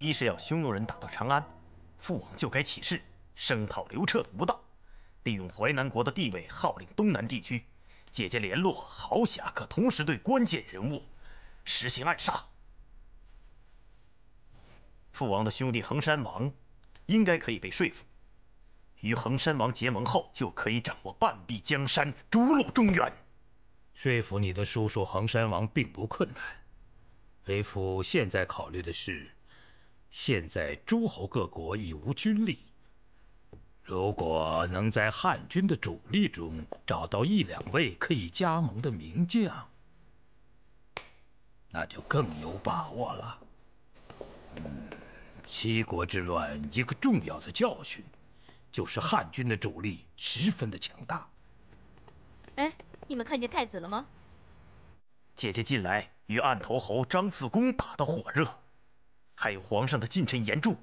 一是要匈奴人打到长安，父王就该起事声讨刘彻的无道，利用淮南国的地位号令东南地区，借机联络豪侠，可同时对关键人物实行暗杀。父王的兄弟衡山王应该可以被说服，与衡山王结盟后，就可以掌握半壁江山，逐鹿中原。说服你的叔叔衡山王并不困难，为父现在考虑的是，现在诸侯各国已无军力，如果能在汉军的主力中找到1、2位可以加盟的名将，那就更有把握了。七国之乱一个重要的教训，就是汉军的主力十分的强大。哎，你们看见太子了吗？姐姐近来与案头侯张次公打得火热，还有皇上的近臣严柱。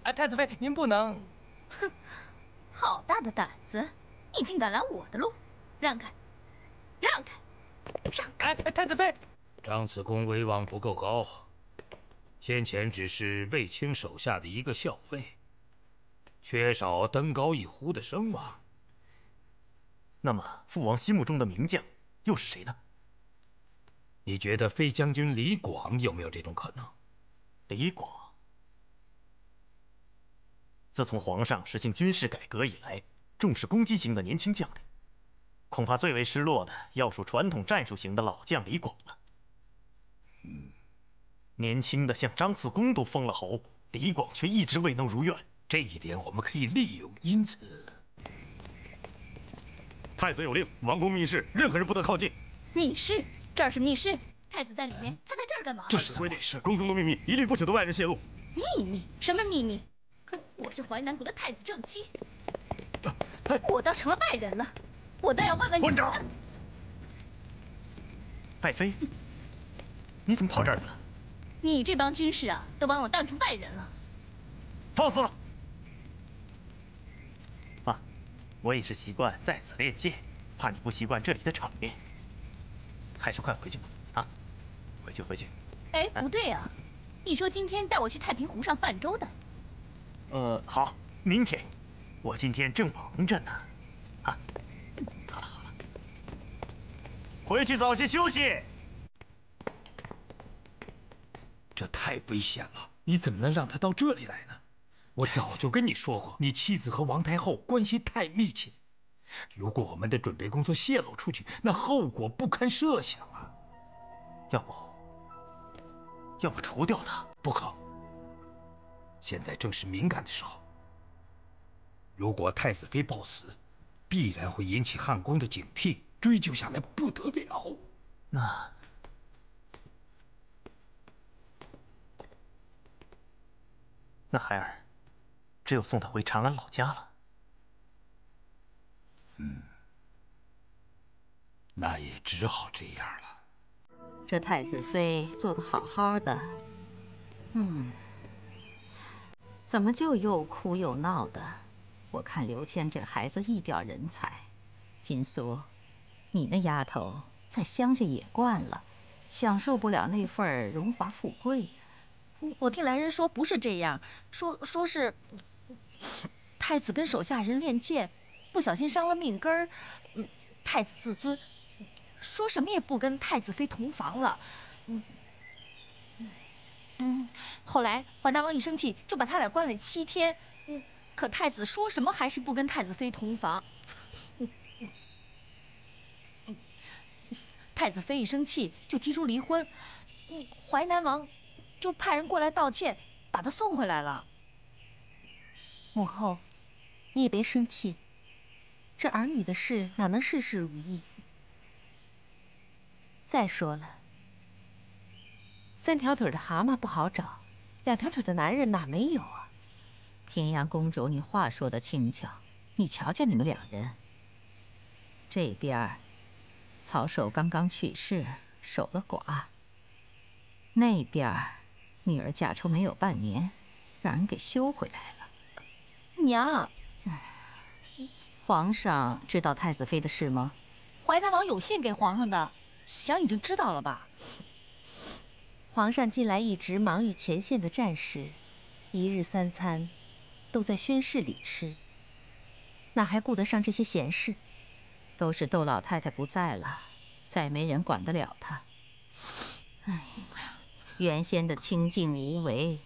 哎，太子妃，您不能……哼，好大的胆子！你竟敢拦我的路！让开，让开，让开！哎，太子妃，张次公威望不够高，先前只是卫青手下的一个校尉，缺少登高一呼的声望。那么，父王心目中的名将又是谁呢？你觉得飞将军李广有没有这种可能？李广，自从皇上实行军事改革以来，重视攻击型的年轻将领，恐怕最为失落的要数传统战术型的老将李广了。年轻的像张次公都封了侯，李广却一直未能如愿，这一点我们可以利用。因此，太子有令，王宫密室任何人不得靠近。密室？这儿是密室？太子在里面，他在这儿干嘛？这是规定，是宫中的秘密，一律不许对外人泄露。秘密？什么秘密？我是淮南国的太子正妻，我倒成了外人了，我倒要问问你。官长，爱妃，你怎么跑这儿来了？你这帮军士啊，都把我当成外人了。放肆！啊，我也是习惯在此练剑，怕你不习惯这里的场面，还是快回去吧。啊，回去。哎，不对啊，你说今天带我去太平湖上泛舟的。好，明天，我今天正忙着呢。啊，好了，回去早些休息。这太危险了！你怎么能让他到这里来呢？我早就跟你说过，你妻子和王太后关系太密切，如果我们的准备工作泄露出去，那后果不堪设想啊！要不除掉他？不可。现在正是敏感的时候，如果太子妃暴死，必然会引起汉宫的警惕，追究下来不得了。那孩儿，只有送他回长安老家了。那也只好这样了。这太子妃做得好好的，怎么就又哭又闹的？我看刘谦这孩子一表人才。金苏，你那丫头在乡下也惯了，享受不了那份荣华富贵。我听来人说不是这样，说是太子跟手下人练剑，不小心伤了命根儿。太子自尊，说什么也不跟太子妃同房了。后来淮南王一生气，就把他俩关了7天。可太子说什么还是不跟太子妃同房。太子妃一生气就提出离婚，淮南王就派人过来道歉，把他送回来了。母后，你也别生气，这儿女的事哪能事事如意？再说了，3条腿的蛤蟆不好找，2条腿的男人哪没有啊？平阳公主，你话说得轻巧，你瞧瞧你们2人，这边曹守刚刚去世，守了寡；那边女儿嫁出没有半年，让人给休回来了。娘，皇上知道太子妃的事吗？淮南王有信给皇上的，想已经知道了吧？皇上近来一直忙于前线的战事，一日三餐都在宣室里吃，哪还顾得上这些闲事？都是窦老太太不在了，再没人管得了她。哎呀，原先的清静无为，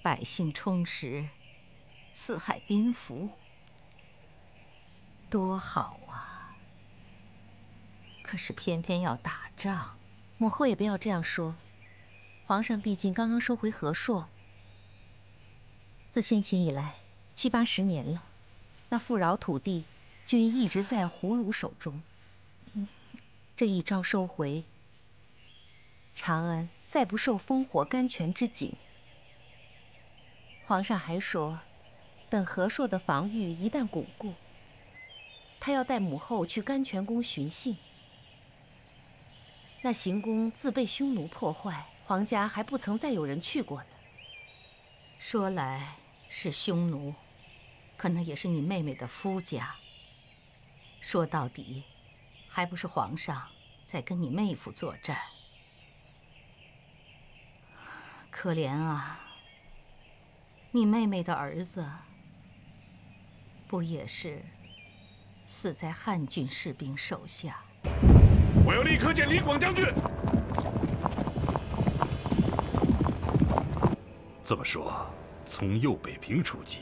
百姓充实，四海宾服，多好啊！可是偏偏要打仗。母后也不要这样说，皇上毕竟刚刚收回和硕，自先秦以来7、80年了，那富饶土地均一直在胡虏手中。这一朝收回，长安再不受烽火甘泉之景。皇上还说，等和硕的防御一旦巩固，他要带母后去甘泉宫寻幸。那行宫自被匈奴破坏，皇家还不曾再有人去过呢。说来是匈奴，可那也是你妹妹的夫家。说到底，还不是皇上在跟你妹夫作战。可怜啊，你妹妹的儿子，不也是死在汉军士兵手下？我要立刻见李广将军。这么说，从右北平出击，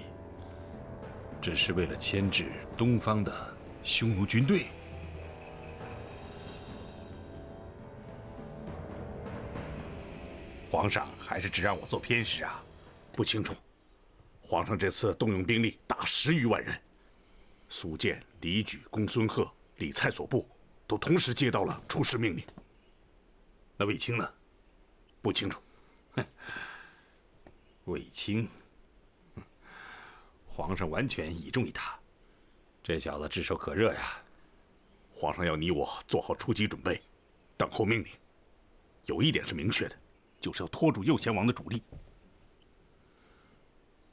只是为了牵制东方的匈奴军队？皇上还是只让我做偏使啊？不清楚。皇上这次动用兵力达10余万人，苏建、李举、公孙贺、李蔡所部都同时接到了出师命令。那卫青呢？不清楚。卫青，皇上完全倚重于他，这小子炙手可热呀。皇上要你我做好出击准备，等候命令。有一点是明确的，就是要拖住右贤王的主力。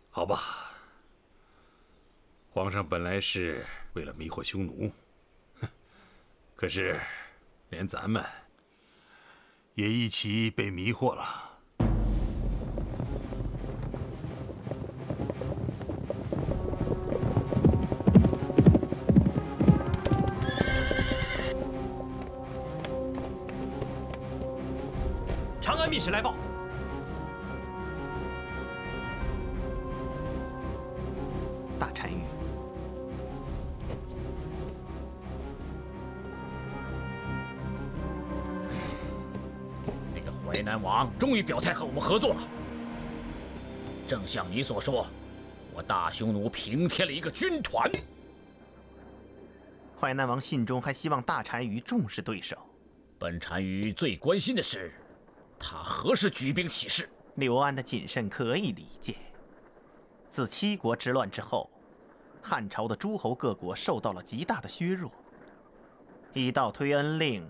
好吧，皇上本来是为了迷惑匈奴，可是连咱们也一起被迷惑了。长安密使来报。大单于，那个淮南王终于表态和我们合作了。正像你所说，我大匈奴平添了一个军团。淮南王信中还希望大单于重视对手。本单于最关心的是，他何时举兵起事？刘安的谨慎可以理解。自七国之乱之后，汉朝的诸侯各国受到了极大的削弱。一道推恩令，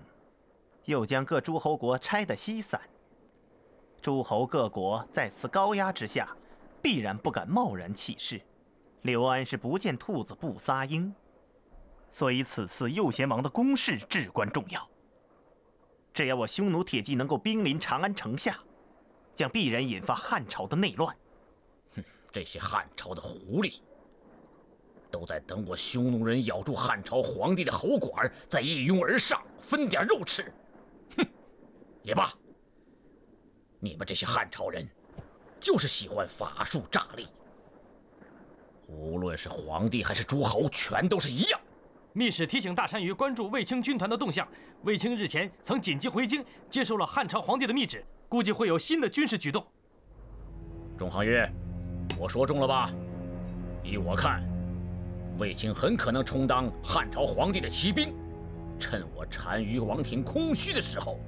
又将各诸侯国拆得稀散。诸侯各国在此高压之下，必然不敢贸然起事。刘安是不见兔子不撒鹰，所以此次右贤王的攻势至关重要。只要我匈奴铁骑能够兵临长安城下，将必然引发汉朝的内乱。这些汉朝的狐狸，都在等我匈奴人咬住汉朝皇帝的喉管，再一拥而上，分点肉吃。哼，也罢。你们这些汉朝人，就是喜欢法术诈力。无论是皇帝还是诸侯，全都是一样。密使提醒大单于关注卫青军团的动向。卫青日前曾紧急回京，接受了汉朝皇帝的密旨，估计会有新的军事举动。众行约，我说中了吧？依我看，卫青很可能充当汉朝皇帝的骑兵，趁我单于王庭空虚的时候。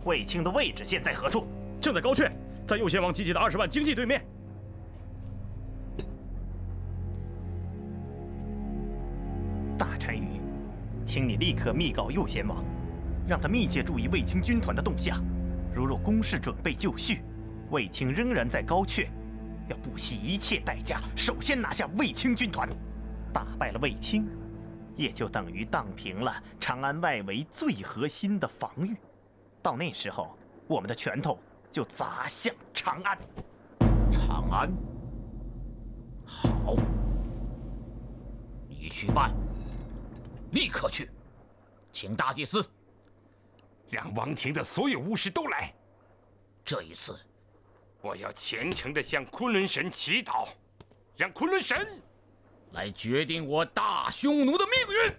卫青的位置现在何处？正在高阙，在右贤王集结的20万精骑对面。大单于，请你立刻密告右贤王，让他密切注意卫青军团的动向。如若攻势准备就绪，卫青仍然在高阙，要不惜一切代价，首先拿下卫青军团。打败了卫青，也就等于荡平了长安外围最核心的防御。到那时候，我们的拳头就砸向长安。长安，好，你去办，立刻去，请大祭司，让王庭的所有巫师都来。这一次，我要虔诚地向昆仑神祈祷，让昆仑神来决定我大匈奴的命运。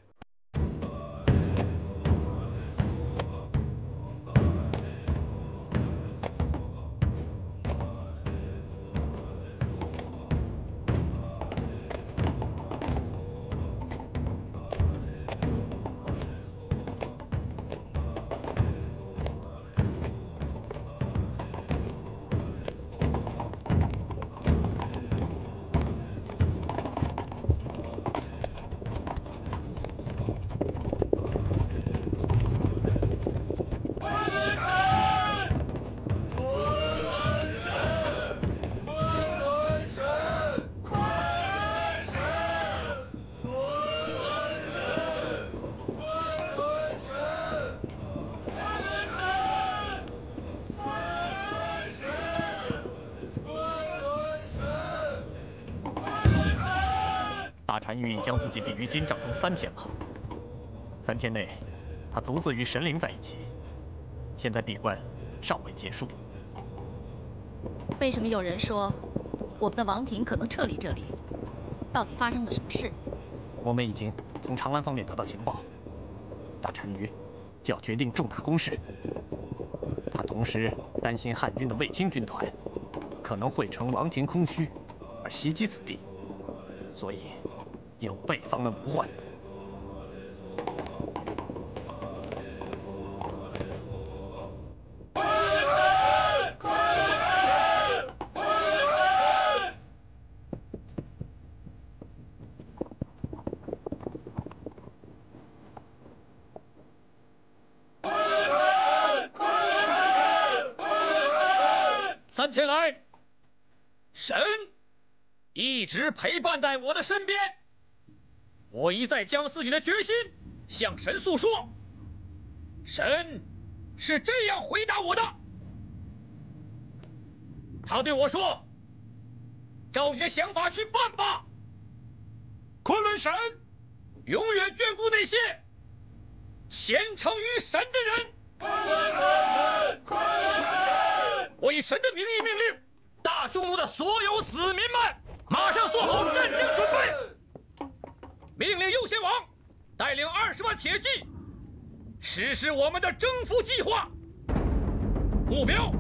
大单于已将自己闭于金帐中3天了。3天内，他独自与神灵在一起。现在闭关尚未结束。为什么有人说我们的王庭可能撤离这里？到底发生了什么事？我们已经从长安方面得到情报，大单于就要决定重大攻势。他同时担心汉军的卫青军团可能会乘王庭空虚而袭击此地，所以有备方能不患。3天来，神一直陪伴在我的身边。我一再将自己的决心向神诉说，神是这样回答我的。他对我说：“照你的想法去办吧。昆仑神永远眷顾那些虔诚于神的人。”我以神的名义命令大匈奴的所有子民们，马上做好战争准备。命令右贤王带领20万铁骑，实施我们的征服计划。目标：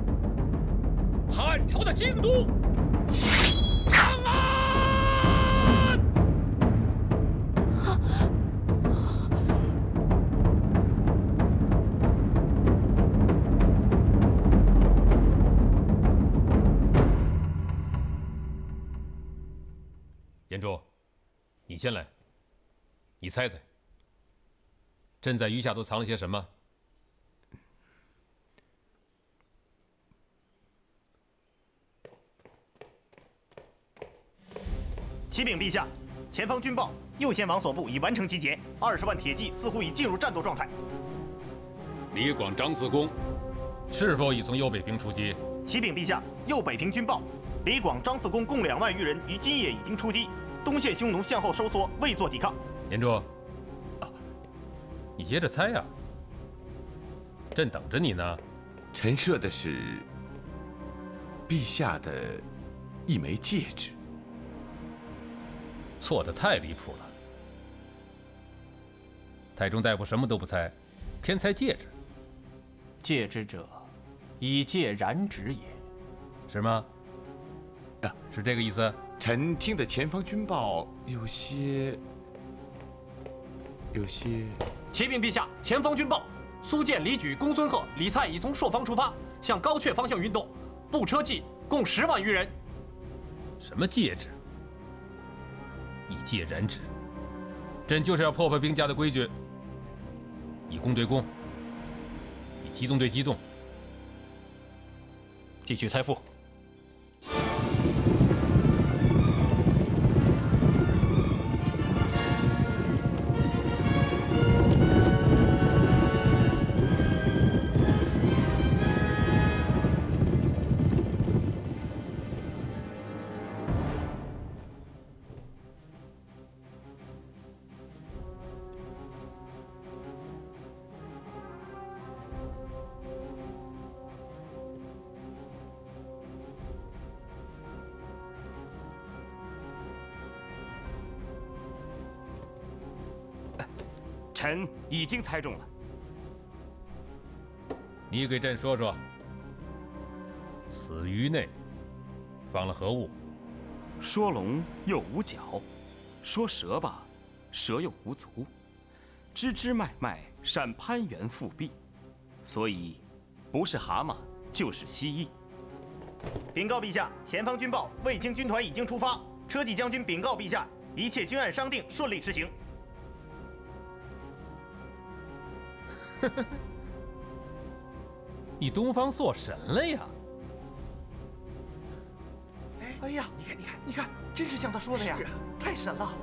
汉朝的京都长安。严柱，你先来。你猜猜，朕在余下都藏了些什么？启禀陛下，前方军报，右贤王所部已完成集结，20万铁骑似乎已进入战斗状态。李广、张次公是否已从右北平出击？启禀陛下，右北平军报，李广、张次公共2万余人于今夜已经出击，东线匈奴向后收缩，未作抵抗。严柱，你接着猜呀，朕等着你呢。陈设的是陛下的一枚戒指。错得太离谱了。太中大夫什么都不猜，偏猜戒指。戒之者，以戒燃指也。是吗？是这个意思？臣听得前方军报有些。启禀陛下，前方军报，苏建、李举、公孙贺、李蔡已从朔方出发，向高阙方向运动，步车骑共10万余人。什么戒指？以戒燃指，朕就是要破坏兵家的规矩，以攻对攻，以机动对机动。继续猜复。臣已经猜中了。你给朕说说，此鱼内放了何物？说龙又无角，说蛇吧，蛇又无足，枝枝脉脉闪攀援复壁，所以不是蛤蟆就是蜥蜴。禀告陛下，前方军报，卫青军团已经出发。车骑将军禀告陛下，一切均按商定，顺利实行。你东方朔神了呀！哎呀，你看，真是像他说的呀，太神了！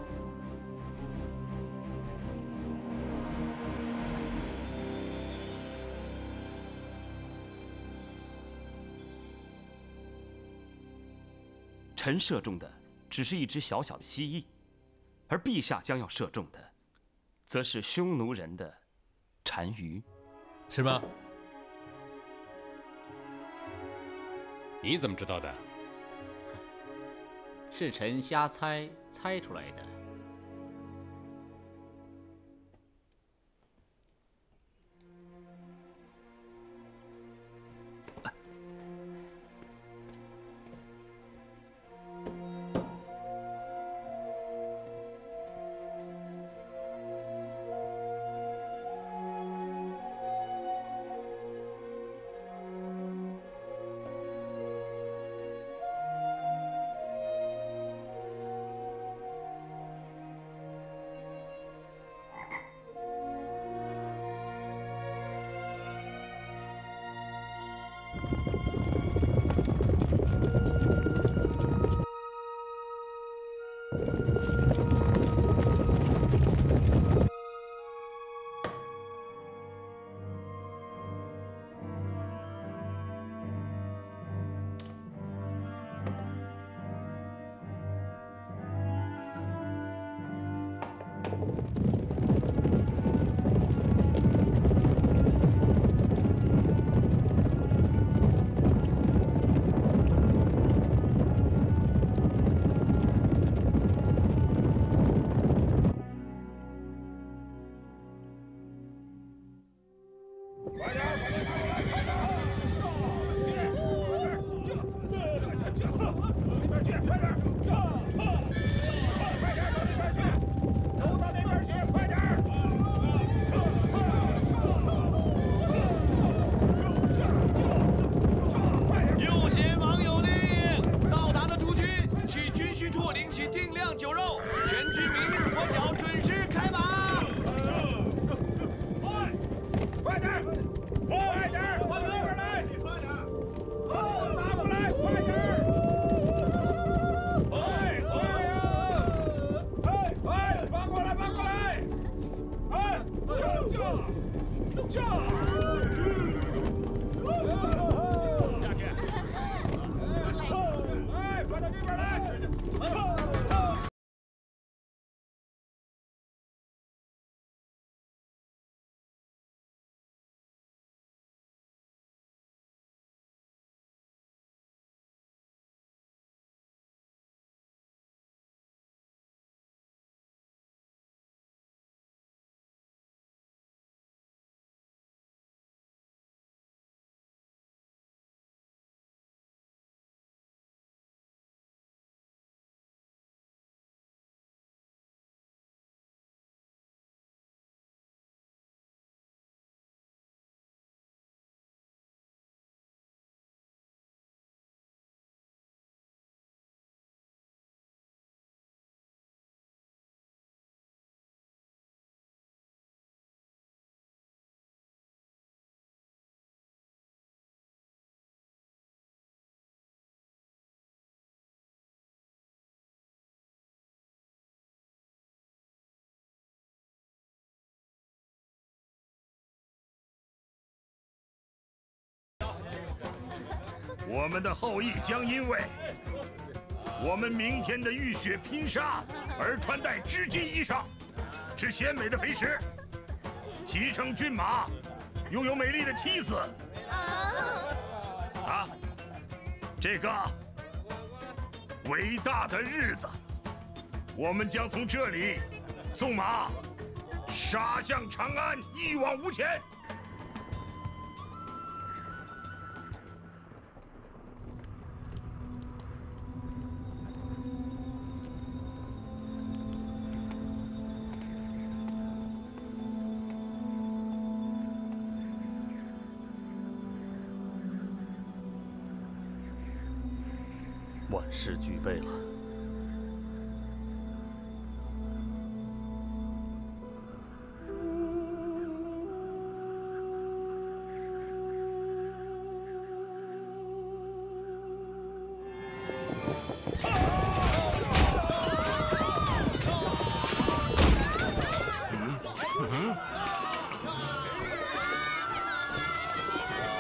臣射中的只是一只小小的蜥蜴，而陛下将要射中的，则是匈奴人的单于，是吗？你怎么知道的？是臣瞎猜出来的。我们的后裔将因为我们明天的浴血拼杀而穿戴织金衣裳，吃鲜美的肥食，骑乘骏马，拥有美丽的妻子。这个伟大的日子，我们将从这里纵马杀向长安，一往无前。万事俱备了。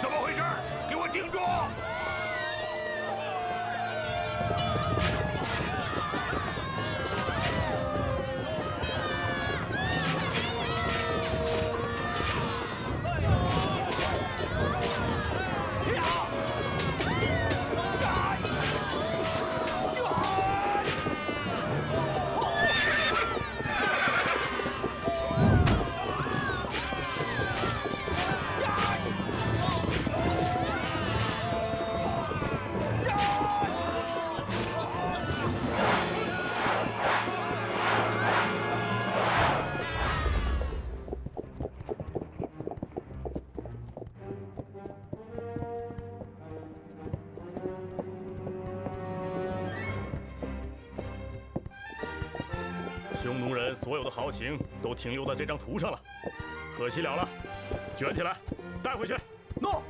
怎么回事？给我顶住！匈奴人所有的豪情都停留在这张图上了，可惜了了，卷起来，带回去。诺。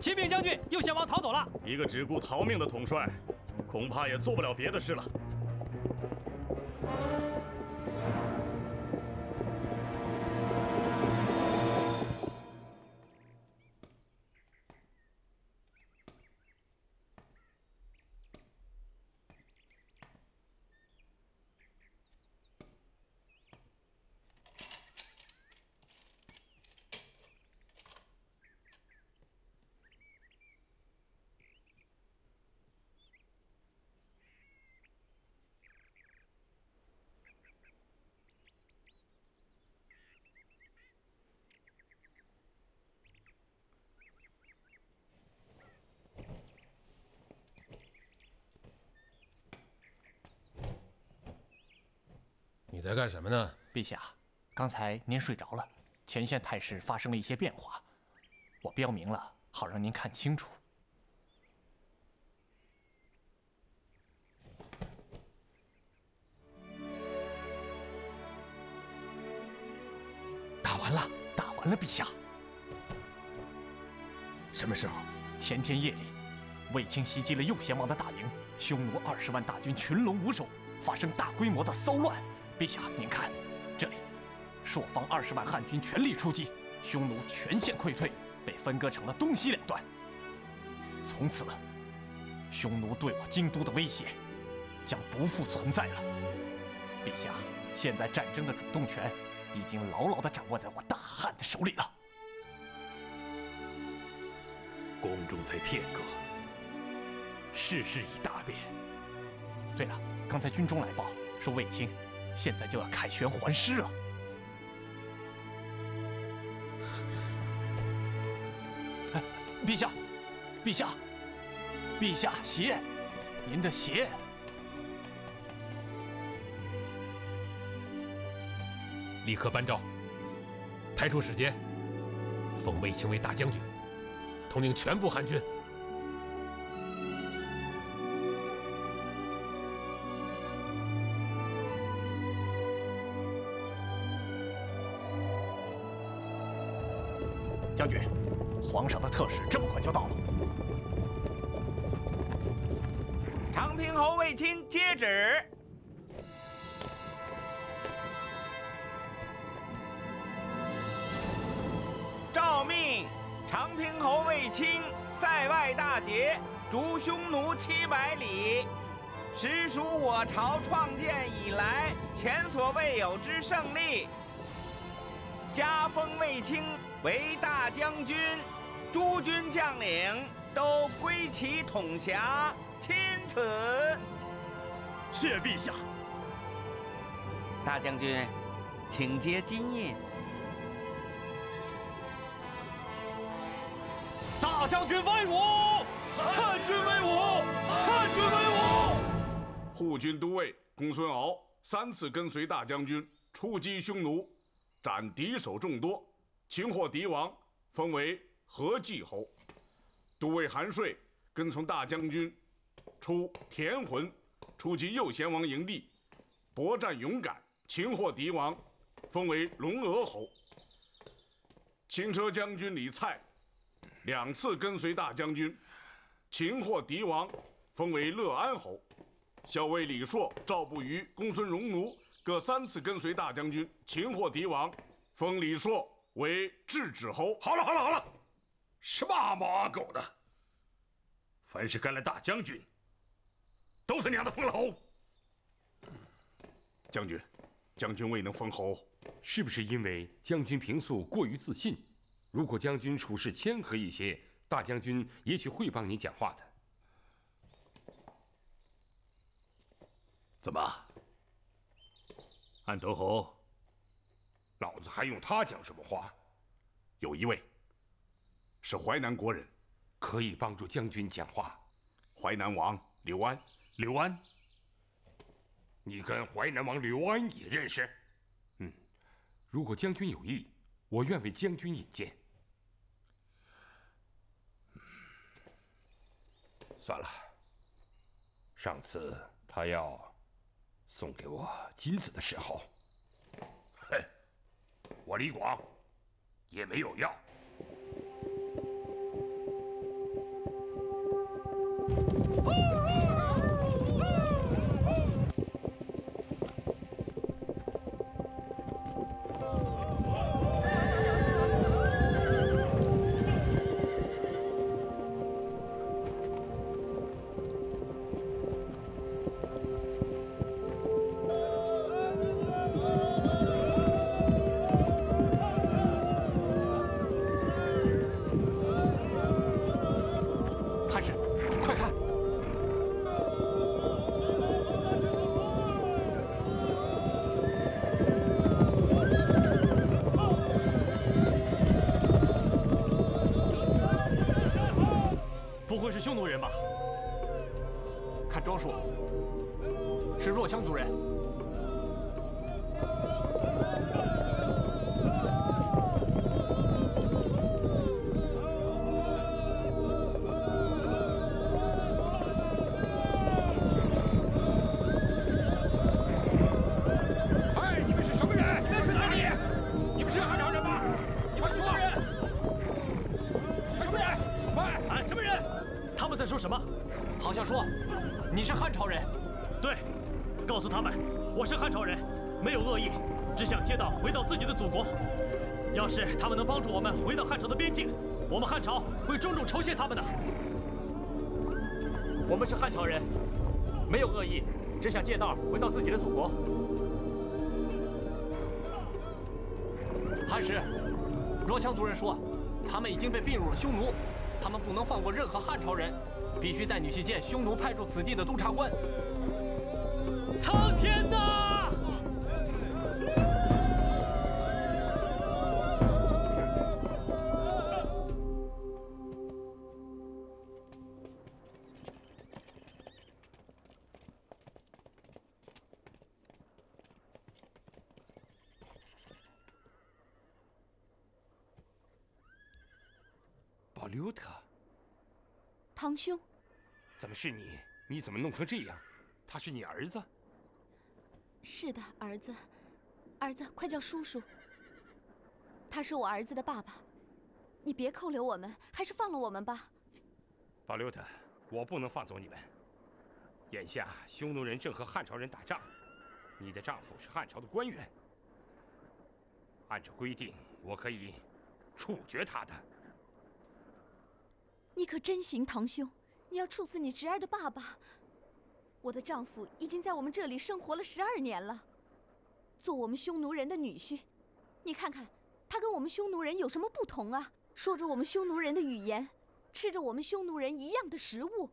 启禀将军，右贤王逃走了。一个只顾逃命的统帅，恐怕也做不了别的事了。你在干什么呢？陛下，刚才您睡着了，前线态势发生了一些变化，我标明了，好让您看清楚。打完了，打完了，陛下。什么时候？前天夜里，卫青袭击了右贤王的大营，匈奴20万大军群龙无首，发生大规模的骚乱。陛下，您看，这里，朔方20万汉军全力出击，匈奴全线溃退，被分割成了东西两段。从此，匈奴对我京都的威胁将不复存在了。陛下，现在战争的主动权已经牢牢地掌握在我大汉的手里了。宫中才片刻，世事已大变。对了，刚才军中来报说卫青现在就要凯旋还师了。陛下，陛下，陛下，鞋，您的鞋。立刻颁诏，派出使节，封卫青为大将军，统领全部汉军。将军，皇上的特使这么快就到了。长平侯卫青接旨。诏命长平侯卫青塞外大捷，逐匈奴700里，实属我朝创建以来前所未有之胜利。加封卫青为大将军，诸军将领都归其统辖，钦此。谢陛下。大将军，请接金印。大将军威武！汉军威武！汉军威武！护军都尉公孙敖3次跟随大将军出击匈奴，斩敌手众多，擒获敌王，封为和济侯。都尉韩遂跟从大将军出田浑，出击右贤王营地，搏战勇敢，擒获敌王，封为龙娥侯。轻车将军李蔡2次跟随大将军，擒获敌王，封为乐安侯。校尉李硕、赵不虞、公孙荣奴各3次跟随大将军，擒获敌王，封李硕为制止侯。好了，什么阿猫阿狗的！凡是跟了大将军，都他娘的封了侯。将军未能封侯，是不是因为将军平素过于自信？如果将军处事谦和一些，大将军也许会帮你讲话的。怎么，安德侯？老子还用他讲什么话？有一位是淮南国人，可以帮助将军讲话。淮南王刘安。刘安，你跟淮南王刘安也认识？如果将军有意，我愿为将军引荐。算了，上次他要送给我金子的时候，我李广也没有要。是匈奴人吧？看装束，是若羌族人。哎，你们是什么人？认识哪里？你们是汉朝人吗？你们是什么人？是什么人？哎，什么人？他们在说什么？好像说你是汉朝人。对，告诉他们我是汉朝人，没有恶意，只想借道回到自己的祖国。要是他们能帮助我们回到汉朝的边境，我们汉朝会重重酬谢他们的。我们是汉朝人，没有恶意，只想借道回到自己的祖国。汉使，若羌族人说，他们已经被并入了匈奴。他们不能放过任何汉朝人，必须带你去见匈奴派驻此地的督察官。苍天呐！保留特，堂兄，怎么是你？你怎么弄成这样？他是你儿子？是的，儿子。儿子，快叫叔叔。他是我儿子的爸爸。你别扣留我们，还是放了我们吧。保留特，我不能放走你们。眼下匈奴人正和汉朝人打仗，你的丈夫是汉朝的官员，按照规定，我可以处决他的。你可真行，堂兄！你要处死你侄儿的爸爸。我的丈夫已经在我们这里生活了12年了，做我们匈奴人的女婿。你看看，他跟我们匈奴人有什么不同啊？说着我们匈奴人的语言，吃着我们匈奴人一样的食物，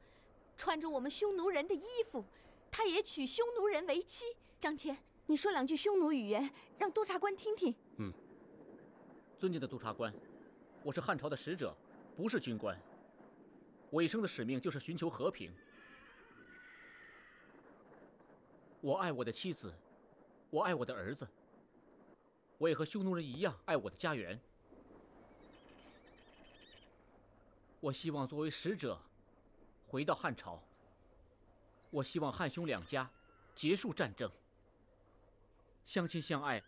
穿着我们匈奴人的衣服，他也娶匈奴人为妻。张骞，你说2句匈奴语言，让督察官听听。尊敬的督察官，我是汉朝的使者，不是军官。我一生的使命就是寻求和平。我爱我的妻子，我爱我的儿子，我也和匈奴人一样爱我的家园。我希望作为使者，回到汉朝。我希望汉匈两家结束战争，相亲相爱。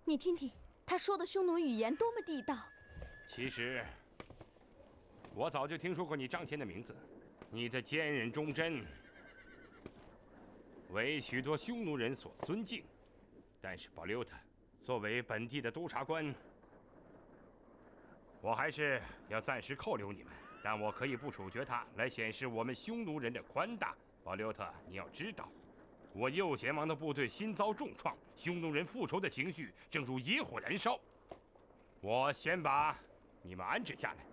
你听听，他说的匈奴语言多么地道。其实，我早就听说过你张骞的名字，你的坚韧忠贞，为许多匈奴人所尊敬。但是保留他作为本地的督察官，我还是要暂时扣留你们。但我可以不处决他，来显示我们匈奴人的宽大。保留他，你要知道，我右贤王的部队新遭重创，匈奴人复仇的情绪正如野火燃烧。我先把你们安置下来，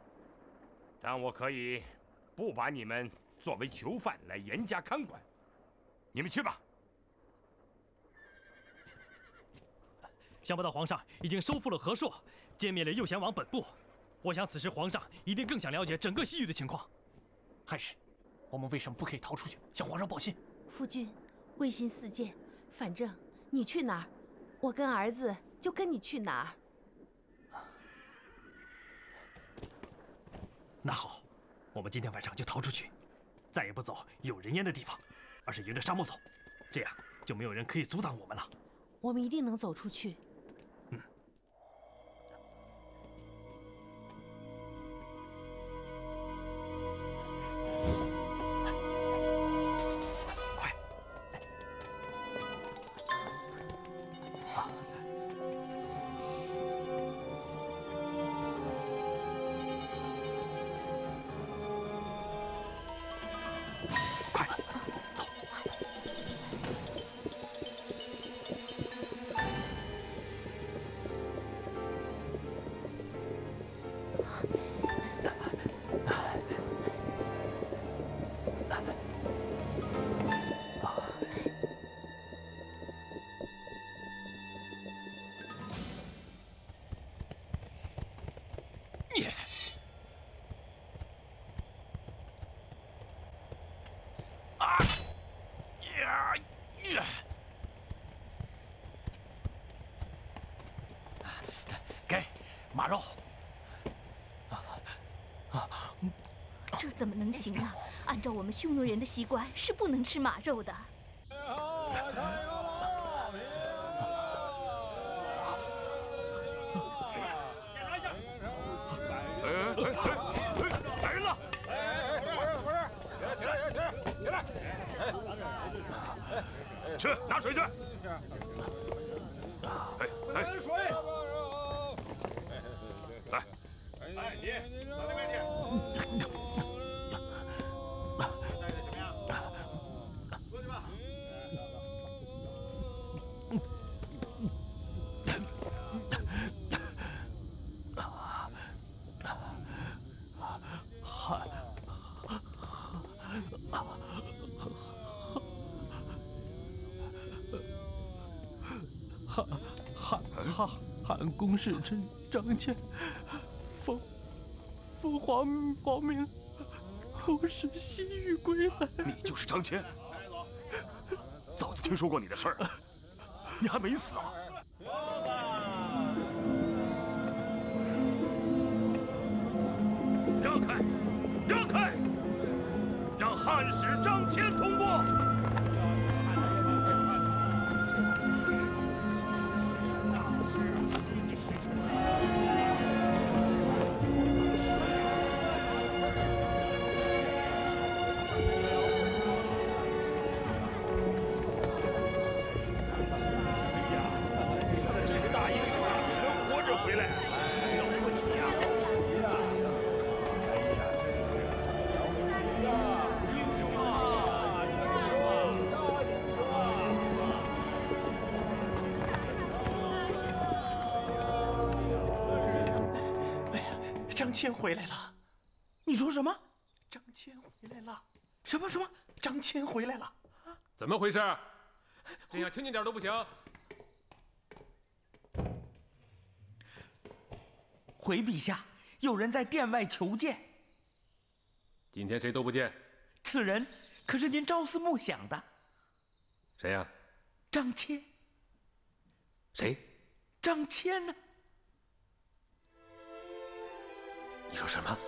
但我可以不把你们作为囚犯来严加看管。你们去吧。想不到皇上已经收复了和硕，歼灭了右贤王本部。我想此时皇上一定更想了解整个西域的情况。汉使，我们为什么不可以逃出去向皇上报信？夫君，贵心似箭，反正你去哪儿，我跟儿子就跟你去哪儿。那好，我们今天晚上就逃出去，再也不走有人烟的地方，而是沿着沙漠走，这样就没有人可以阻挡我们了。我们一定能走出去。给马肉。这怎么能行啊？按照我们匈奴人的习惯，是不能吃马肉的。检查一下。来人了！起来！去拿水去。水！来。你到那边去。带的什么呀？过去吧。汉宫使臣张骞，奉皇命，我是西域归来。你就是张骞？早就听说过你的事儿，你还没死啊？让开！让开！让汉使张骞通过。张骞回来了！你说什么？张骞回来了！什么？张骞回来了！怎么回事？这样清静点都不行。回陛下，有人在殿外求见。今天谁都不见。此人可是您朝思暮想的？谁呀？张骞。谁？张骞呢？你说什么？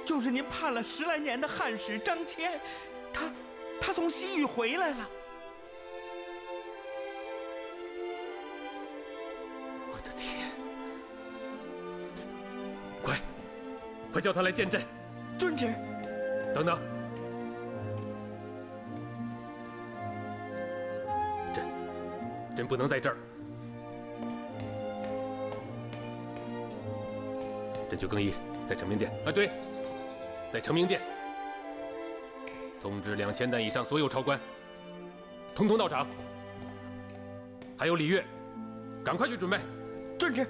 就是您盼了10来年的汉使张骞，他从西域回来了。我的天！快叫他来见朕。遵旨。等等，朕不能在这儿，朕就更衣在成明殿。啊，对，在成明殿，通知2000担以上所有朝官，统统到场。还有礼乐，赶快去准备。遵旨。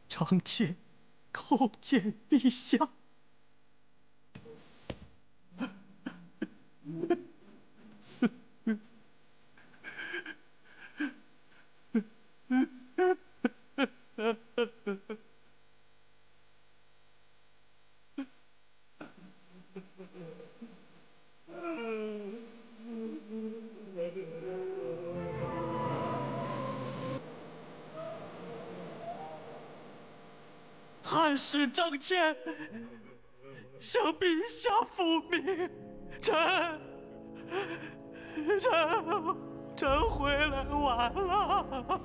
张骞叩见陛下。汉使张骞向陛下复命，朕回来晚了。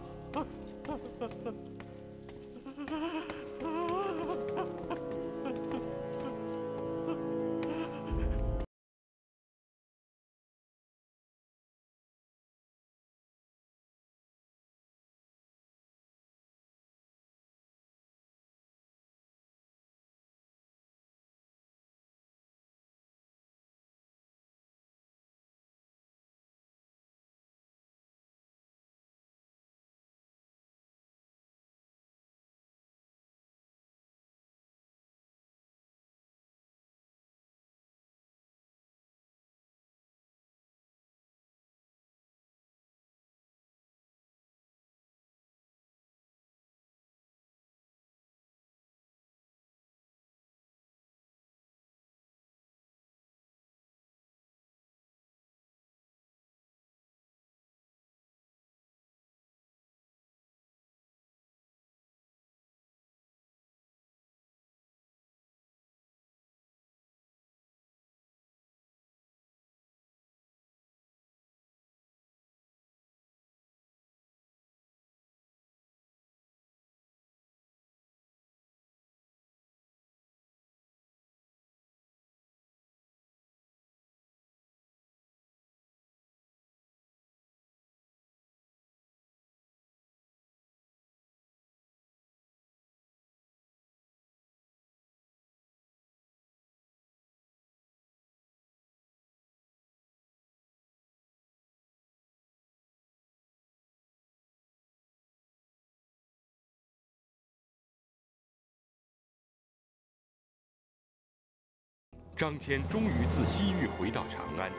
张骞终于自西域回到长安，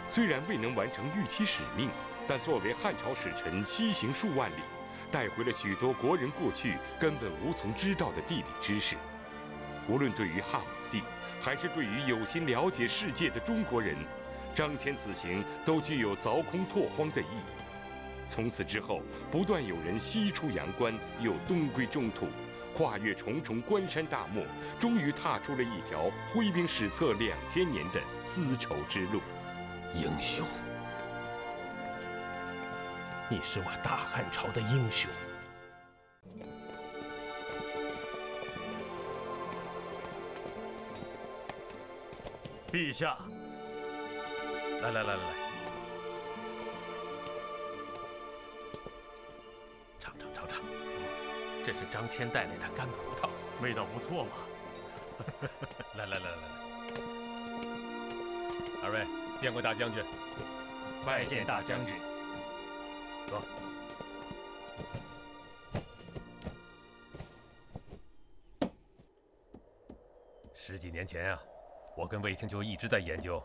虽然未能完成预期使命，但作为汉朝使臣西行数万里，带回了许多国人过去根本无从知道的地理知识。无论对于汉武帝，还是对于有心了解世界的中国人，张骞此行都具有凿空拓荒的意义。从此之后，不断有人西出阳关，又东归中土，跨越重重关山大漠，终于踏出了一条挥兵史册2000年的丝绸之路。英雄，你是我大汉朝的英雄。陛下，来，尝，这是张骞带来的干葡萄，味道不错嘛。来，二位见过大将军，拜见大将军。坐。10几年前啊，我跟卫青就一直在研究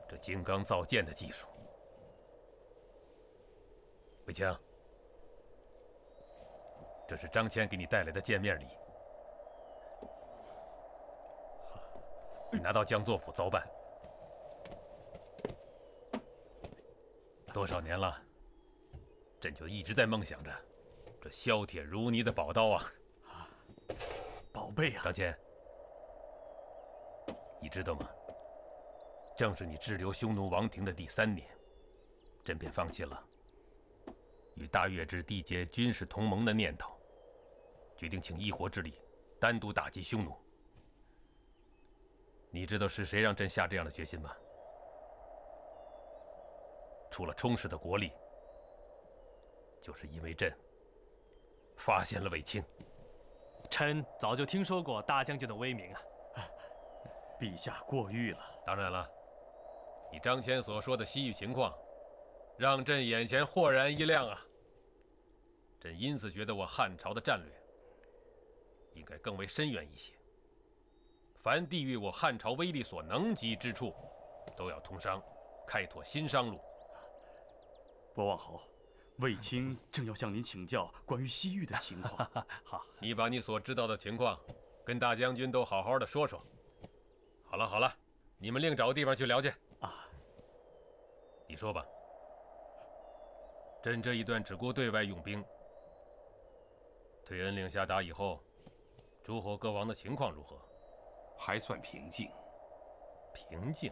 这金刚造剑的技术。卫青，这是张骞给你带来的见面礼，你拿到江作府遭办。多少年了，朕就一直在梦想着这削铁如泥的宝刀啊！宝贝啊！张骞，你知道吗？正是你滞留匈奴王庭的第3年，朕便放弃了与大月之缔结军事同盟的念头，决定请一国之力单独打击匈奴。你知道是谁让朕下这样的决心吗？除了充实的国力，就是因为朕发现了卫青。臣早就听说过大将军的威名啊！陛下过誉了。当然了，你张骞所说的西域情况，让朕眼前豁然一亮啊！朕因此觉得我汉朝的战略应该更为深远一些。凡地域我汉朝威力所能及之处，都要通商，开拓新商路。博望侯，卫青正要向您请教关于西域的情况。好，你把你所知道的情况跟大将军都好好的说说。好了，你们另找个地方去了解啊。你说吧，朕这一段只顾对外用兵，退恩令下达以后，诸侯各王的情况如何？还算平静。平静？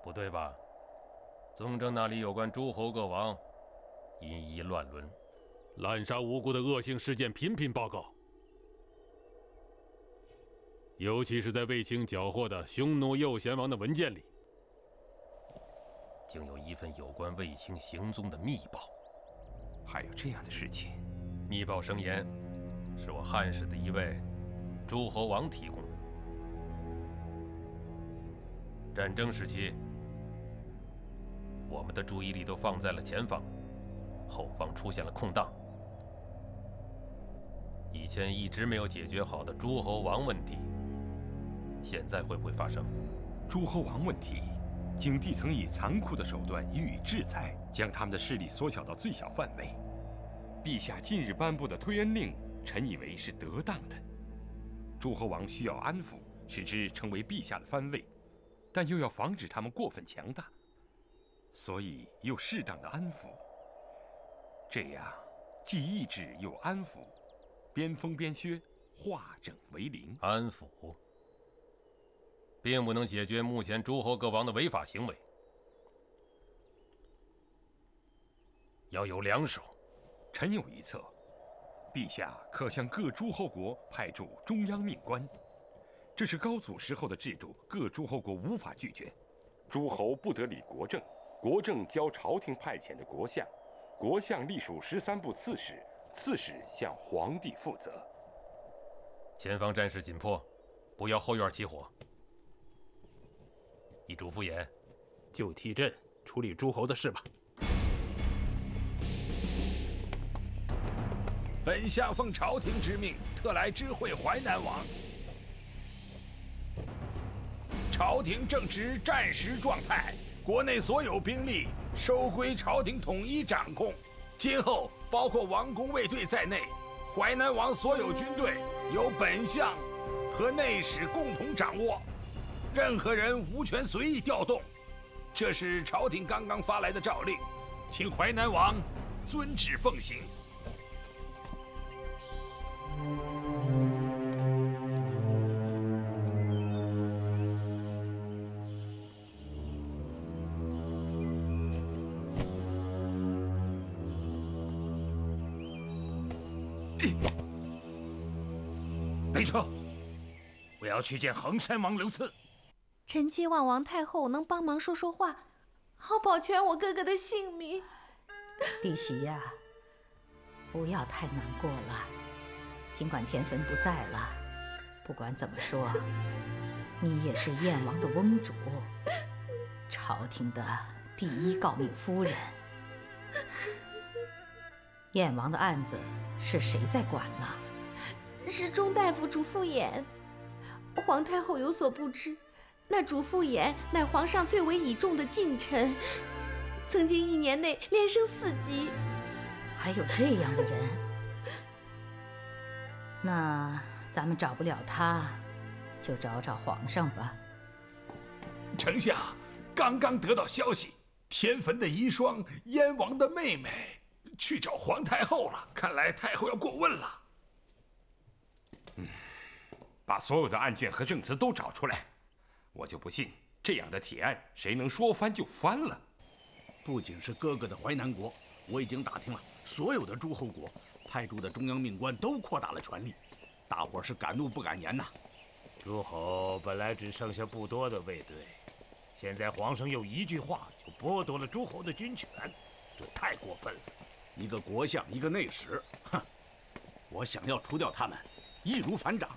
不对吧？宗正那里有关诸侯各王因夷乱伦、滥杀无辜的恶性事件频频报告，尤其是在卫青缴获的匈奴右贤王的文件里，竟有一份有关卫青行踪的密报。还有这样的事情？密报声言，是我汉室的一位诸侯王提供的。战争时期，我们的注意力都放在了前方，后方出现了空档。以前一直没有解决好的诸侯王问题，现在会不会发生？诸侯王问题，景帝曾以残酷的手段予以制裁，将他们的势力缩小到最小范围。陛下近日颁布的推恩令，臣以为是得当的。诸侯王需要安抚，使之成为陛下的藩卫，但又要防止他们过分强大，所以又适当的安抚。这样既抑制又安抚，边封边削，化整为零。安抚并不能解决目前诸侯各王的违法行为，要有两手。臣有一策，陛下可向各诸侯国派驻中央命官，这是高祖时候的制度，各诸侯国无法拒绝。诸侯不得理国政，国政交朝廷派遣的国相，国相隶属13部刺史，刺史向皇帝负责。前方战事紧迫，不要后院起火。你嘱咐言，就替朕处理诸侯的事吧。本相奉朝廷之命，特来知会淮南王。朝廷正值战时状态，国内所有兵力收归朝廷统一掌控。今后包括王公卫队在内，淮南王所有军队由本相和内史共同掌握，任何人无权随意调动。这是朝廷刚刚发来的诏令，请淮南王遵旨奉行。备车，我要去见衡山王刘赐。臣期望王太后能帮忙说说话，好保全我哥哥的性命。弟媳呀，不要太难过了。尽管田汾不在了，不管怎么说，你也是燕王的翁主，朝廷的第一诰命夫人。燕王的案子是谁在管呢？是钟大夫主父偃。皇太后有所不知，那主父偃乃皇上最为倚重的近臣，曾经1年内连升4级。还有这样的人？那咱们找不了他，就找找皇上吧。丞相刚刚得到消息，田汾的遗孀燕王的妹妹去找皇太后了，看来太后要过问了。把所有的案卷和证词都找出来，我就不信这样的铁案谁能说翻就翻了。不仅是哥哥的淮南国，我已经打听了所有的诸侯国，派驻的中央命官都扩大了权力，大伙是敢怒不敢言呐。诸侯本来只剩下不多的卫队，现在皇上又一句话就剥夺了诸侯的军权，这太过分了。一个国相，一个内史，哼！我想要除掉他们，易如反掌。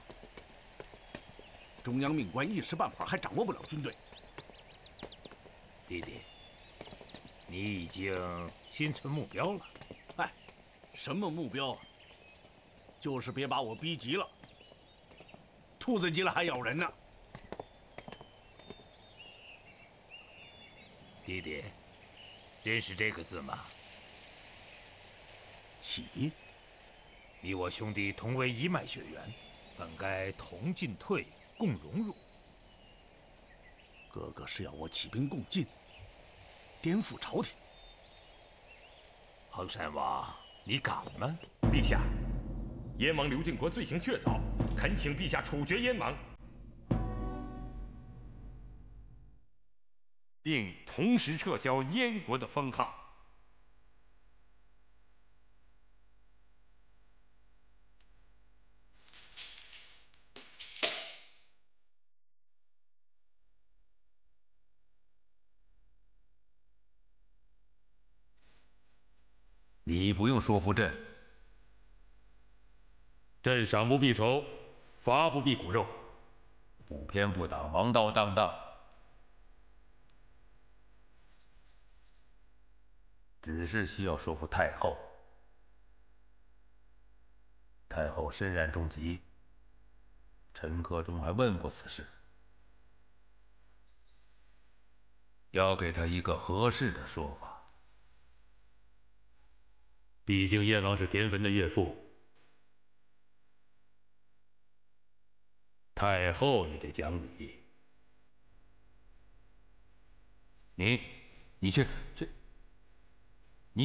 中央命官一时半会儿还掌握不了军队。弟弟，你已经心存目标了。哎，什么目标？就是别把我逼急了。兔子急了还咬人呢。弟弟，认识这个字吗？起。你我兄弟同为一脉血缘，本该同进退，共荣辱。哥哥是要我起兵共进，颠覆朝廷。衡山王，你敢吗？陛下，燕王刘定国罪行确凿，恳请陛下处决燕王，并同时撤销燕国的封号。你不用说服朕，朕赏不必酬，罚不必骨肉，不偏不党，王道当当。只是需要说服太后。太后身染重疾，陈克中还问过此事，要给他一个合适的说法。毕竟燕王是田汾的岳父，太后也得讲理。你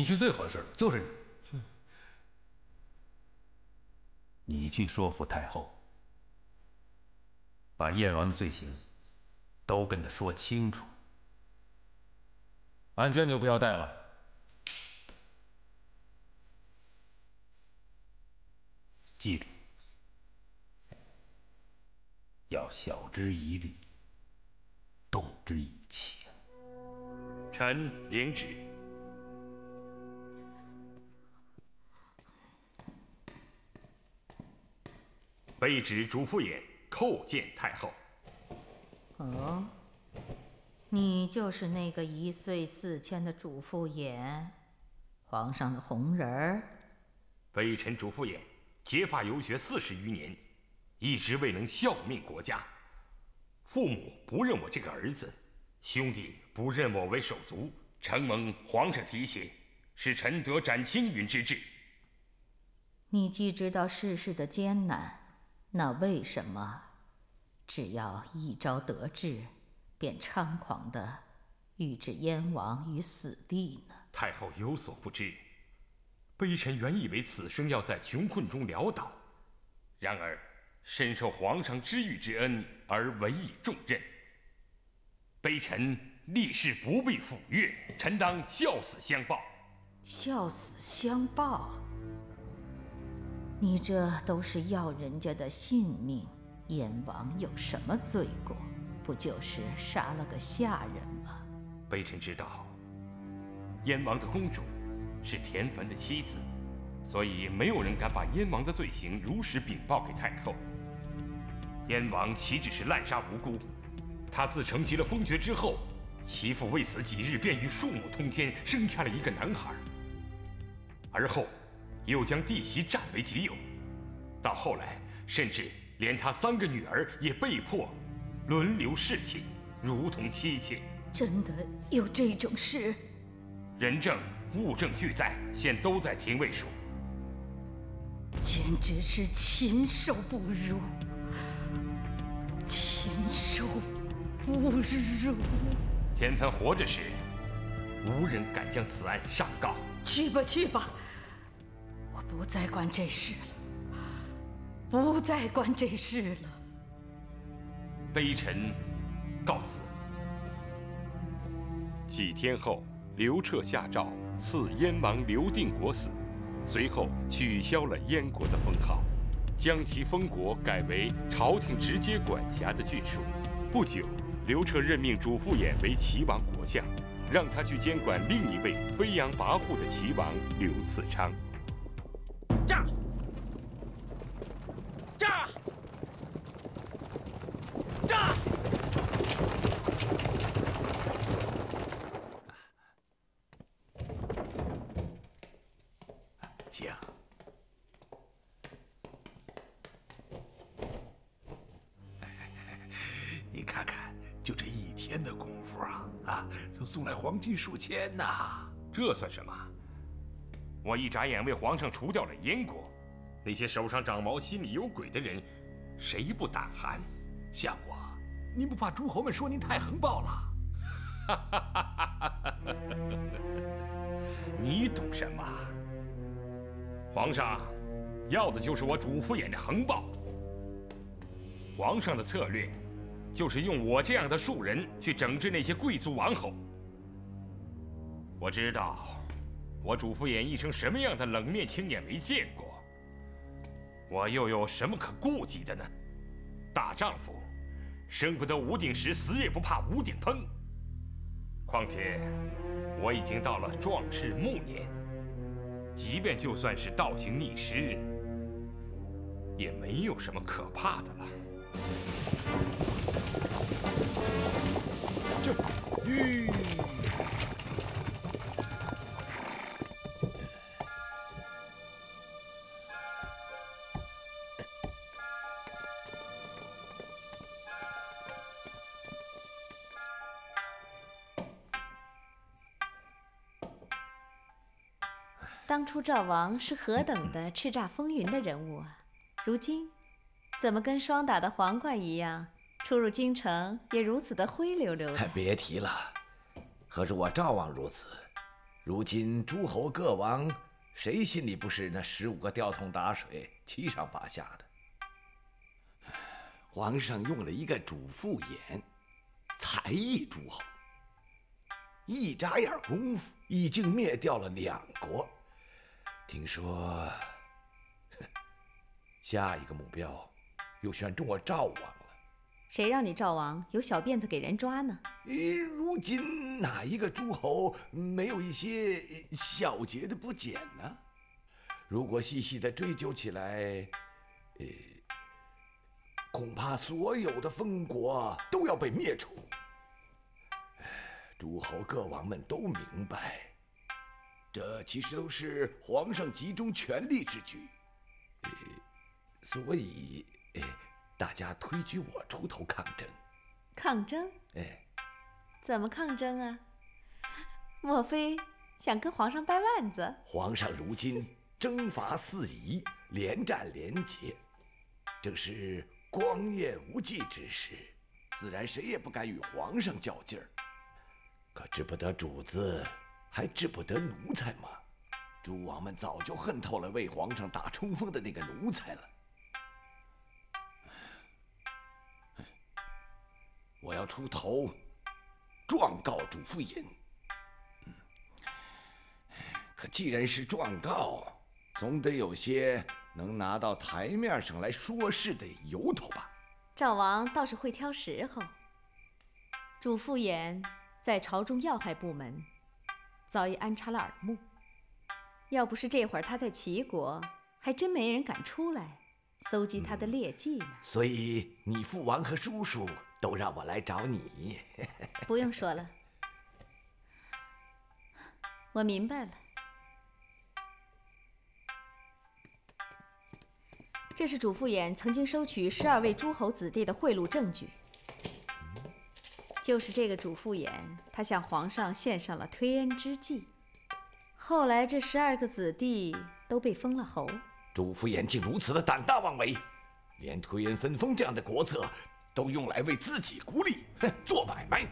去最合适了，就是你。你去说服太后，把燕王的罪行都跟他说清楚。案卷就不要带了。记住，要晓之以理，动之以情。臣领旨。卑职主父偃叩见太后。哦，你就是那个1岁4千的主父偃，皇上的红人儿。微臣主父偃结发游学40余年，一直未能效命国家。父母不认我这个儿子，兄弟不认我为手足，承蒙皇上提携，使臣得斩青云之志。你既知道世事的艰难，那为什么只要一朝得志，便猖狂地欲置燕王于死地呢？太后有所不知，微臣原以为此生要在穷困中潦倒，然而深受皇上知遇之恩而委以重任。微臣立誓不必抚越，臣当效死相报。效死相报？你这都是要人家的性命，燕王有什么罪过？不就是杀了个下人吗？微臣知道，燕王的公主是田汾的妻子，所以没有人敢把燕王的罪行如实禀报给太后。燕王岂止是滥杀无辜，他自承袭了封爵之后，其父未死几日便与庶母通奸，生下了一个男孩，而后又将弟媳占为己有，到后来甚至连他3个女儿也被迫轮流侍妾，如同妻妾。真的有这种事？人证物证俱在，现都在廷尉署。简直是禽兽不如，禽兽不如！田汾活着时，无人敢将此案上告。去吧，去吧，我不再管这事了，不再管这事了。微臣告辞。几天后，刘彻下诏赐燕王刘定国死，随后取消了燕国的封号，将其封国改为朝廷直接管辖的郡属。不久，刘彻任命主父偃为齐王国相，让他去监管另一位飞扬跋扈的齐王刘赐昌。驾！驾！驾！将，你看看，就这一天的功夫就送来黄金数千呐！这算什么？我一眨眼为皇上除掉了燕国，那些手上长毛、心里有鬼的人，谁不胆寒？相国，您不怕诸侯们说您太横暴了？你懂什么？皇上要的就是我主父偃的横暴。皇上的策略就是用我这样的庶人去整治那些贵族王侯。我知道我主父偃一生什么样的冷面青眼没见过，我又有什么可顾忌的呢？大丈夫生不得无顶石，死也不怕无顶烹。况且我已经到了壮士暮年，即便就算是倒行逆施，也没有什么可怕的了。当初赵王是何等的叱咤风云的人物啊！如今，怎么跟霜打的黄瓜一样，出入京城也如此的灰溜溜的？别提了，何止我赵王如此，如今诸侯各王，谁心里不是那15个吊桶打水，七上八下的？皇上用了一个主父偃，才艺诸侯，一眨眼功夫，已经灭掉了2国。听说，下一个目标又选中我赵王了。谁让你赵王有小辫子给人抓呢？如今哪一个诸侯没有一些小节的不检呢？如果细细的追究起来，恐怕所有的封国都要被灭除。诸侯各王们都明白，这其实都是皇上集中权力之举，所以大家推举我出头抗争。抗争？哎，怎么抗争啊？莫非想跟皇上掰腕子？皇上如今征伐四夷，连战连捷，正是光焰无际之时，自然谁也不敢与皇上较劲儿。可治不得主子，还治不得奴才吗？诸王们早就恨透了为皇上打冲锋的那个奴才了。我要出头，状告主父尹。可既然是状告，总得有些能拿到台面上来说事的由头吧？赵王倒是会挑时候。主父偃在朝中要害部门早已安插了耳目，要不是这会儿他在齐国，还真没人敢出来搜集他的劣迹呢。所以你父王和叔叔都让我来找你。不用说了，我明白了。这是主父偃曾经收取12位诸侯子弟的贿赂证据。就是这个主父偃，他向皇上献上了推恩之计。后来这12个子弟都被封了侯。主父偃竟如此的胆大妄为，连推恩分封这样的国策都用来为自己孤立，做买卖。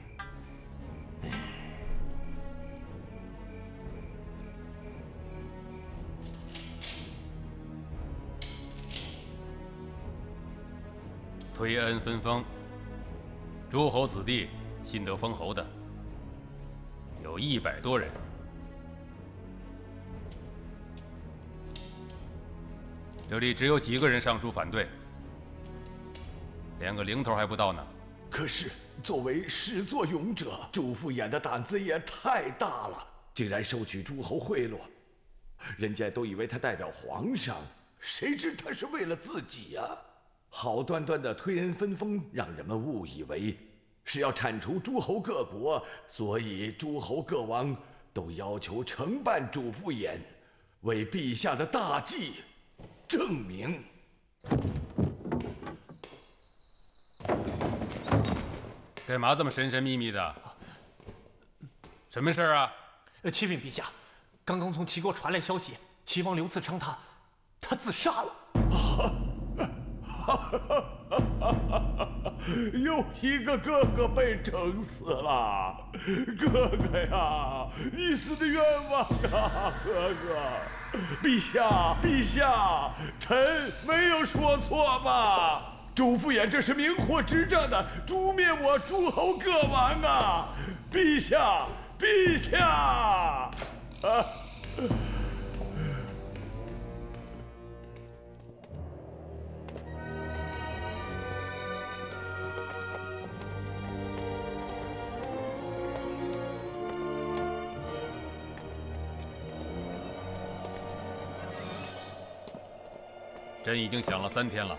推恩分封，诸侯子弟新得封侯的有100多人。这里只有几个人上书反对，连个零头还不到呢。可是作为始作俑者，主父偃的胆子也太大了，竟然收取诸侯贿赂。人家都以为他代表皇上，谁知他是为了自己呀！好端端的推恩分封，让人们误以为是要铲除诸侯各国，所以诸侯各王都要求承办主父偃，为陛下的大计证明。干嘛这么神神秘秘的？什么事儿啊？启禀陛下，刚刚从齐国传来消息，齐王刘赐称他自杀了。又一个哥哥被整死了，哥哥呀，你死的冤枉啊，哥哥！陛下，陛下，臣没有说错吧？主父偃这是明火执仗的诛灭我诸侯各王啊！陛下，陛下！朕已经想了3天了。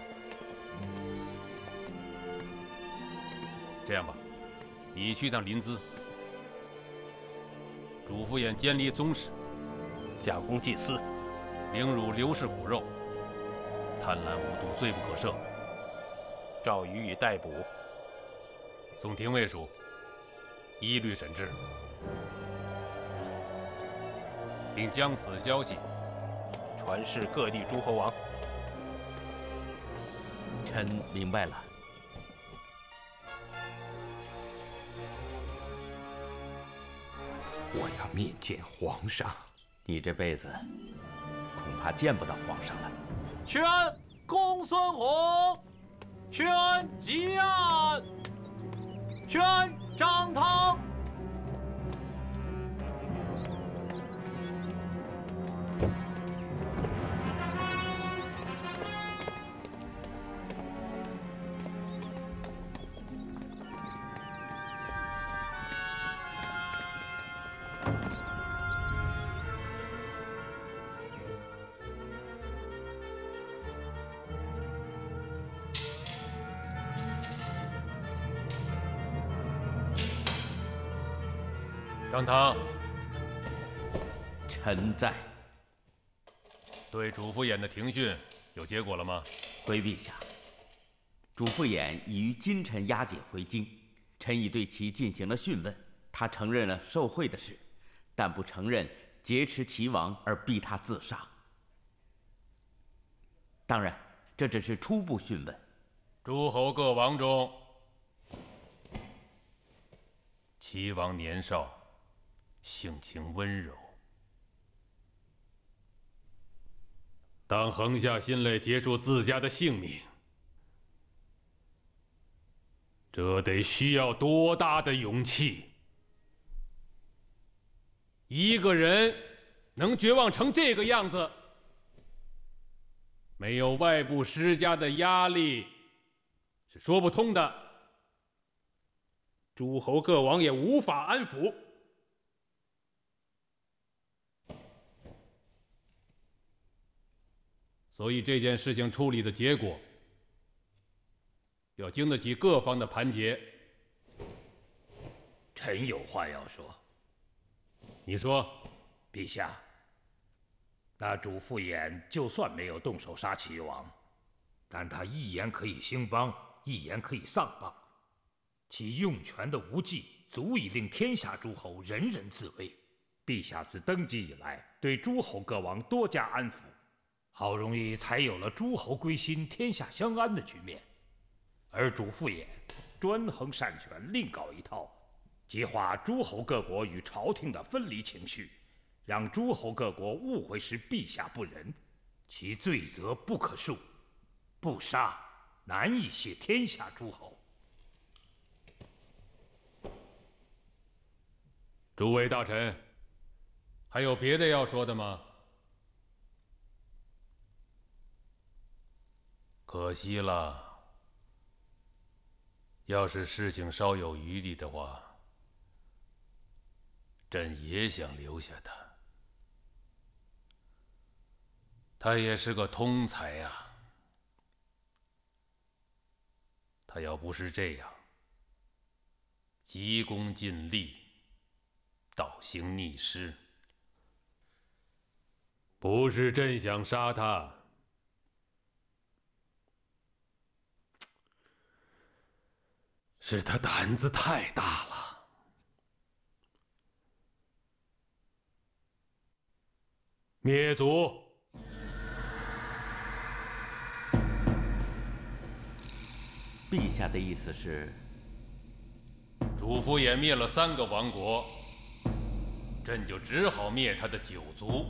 这样吧，你去趟临淄，主父偃监理宗室，假公济私，凌辱刘氏骨肉，贪婪无度，罪不可赦，诏予以逮捕，送廷尉署，一律审治，并将此消息传示各地诸侯王。臣明白了。我要面见皇上。你这辈子恐怕见不到皇上了。宣公孙弘，宣吉安，宣张汤。张汤，臣在。对主父偃的庭讯有结果了吗？回陛下，主父偃已于今晨押解回京，臣已对其进行了讯问，他承认了受贿的事，但不承认劫持齐王而逼他自杀。当然，这只是初步讯问。诸侯各王中，齐王年少，性情温柔。当横下心来结束自家的性命，这得需要多大的勇气？一个人能绝望成这个样子，没有外部施加的压力是说不通的。诸侯各王也无法安抚。所以这件事情处理的结果，要经得起各方的盘结。臣有话要说。你说，陛下。那主父偃就算没有动手杀齐王，但他一言可以兴邦，一言可以丧邦，其用权的无忌，足以令天下诸侯人人自危。陛下自登基以来，对诸侯各王多加安抚。好容易才有了诸侯归心、天下相安的局面，而主父偃专横擅权，另搞一套，激化诸侯各国与朝廷的分离情绪，让诸侯各国误会是陛下不仁，其罪责不可恕，不杀难以谢天下诸侯。诸位大臣，还有别的要说的吗？可惜了，要是事情稍有余地的话，朕也想留下他。他也是个通才呀。他要不是这样，急功近利，倒行逆施，不是朕想杀他。是他胆子太大了。灭族！陛下的意思是，主父偃灭了3个王国，朕就只好灭他的9族，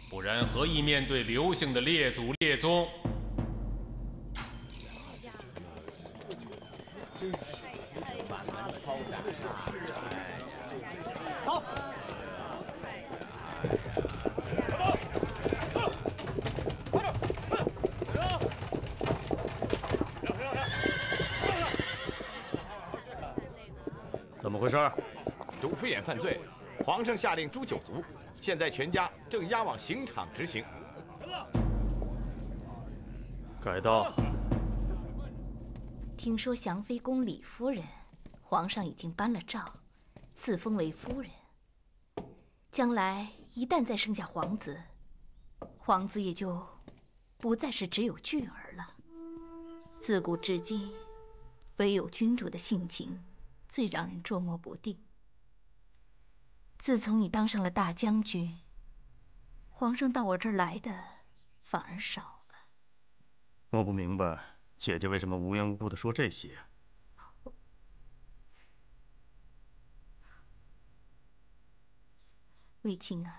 不然何以面对刘姓的列祖列宗？走。怎么回事？主父偃犯罪，皇上下令诛9族，现在全家正押往刑场执行。改道。听说祥妃宫李夫人，皇上已经颁了诏，赐封为夫人。将来一旦再生下皇子，皇子也就不再是只有巨儿了。自古至今，唯有君主的性情最让人捉摸不定。自从你当上了大将军，皇上到我这儿来的反而少了。我不明白姐姐为什么无缘无故的说这些。卫青啊，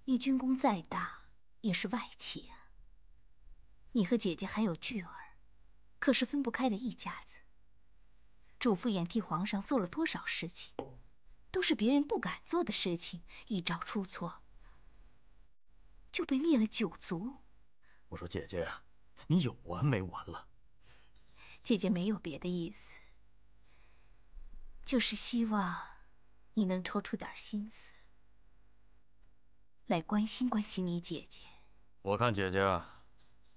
义军宫再大也是外戚啊。你和姐姐还有巨儿，可是分不开的一家子。主父偃替皇上做了多少事情，都是别人不敢做的事情，一朝出错，就被灭了9族。我说姐姐，你有完没完了？姐姐没有别的意思，就是希望你能抽出点心思，来关心关心你姐姐。我看姐姐啊，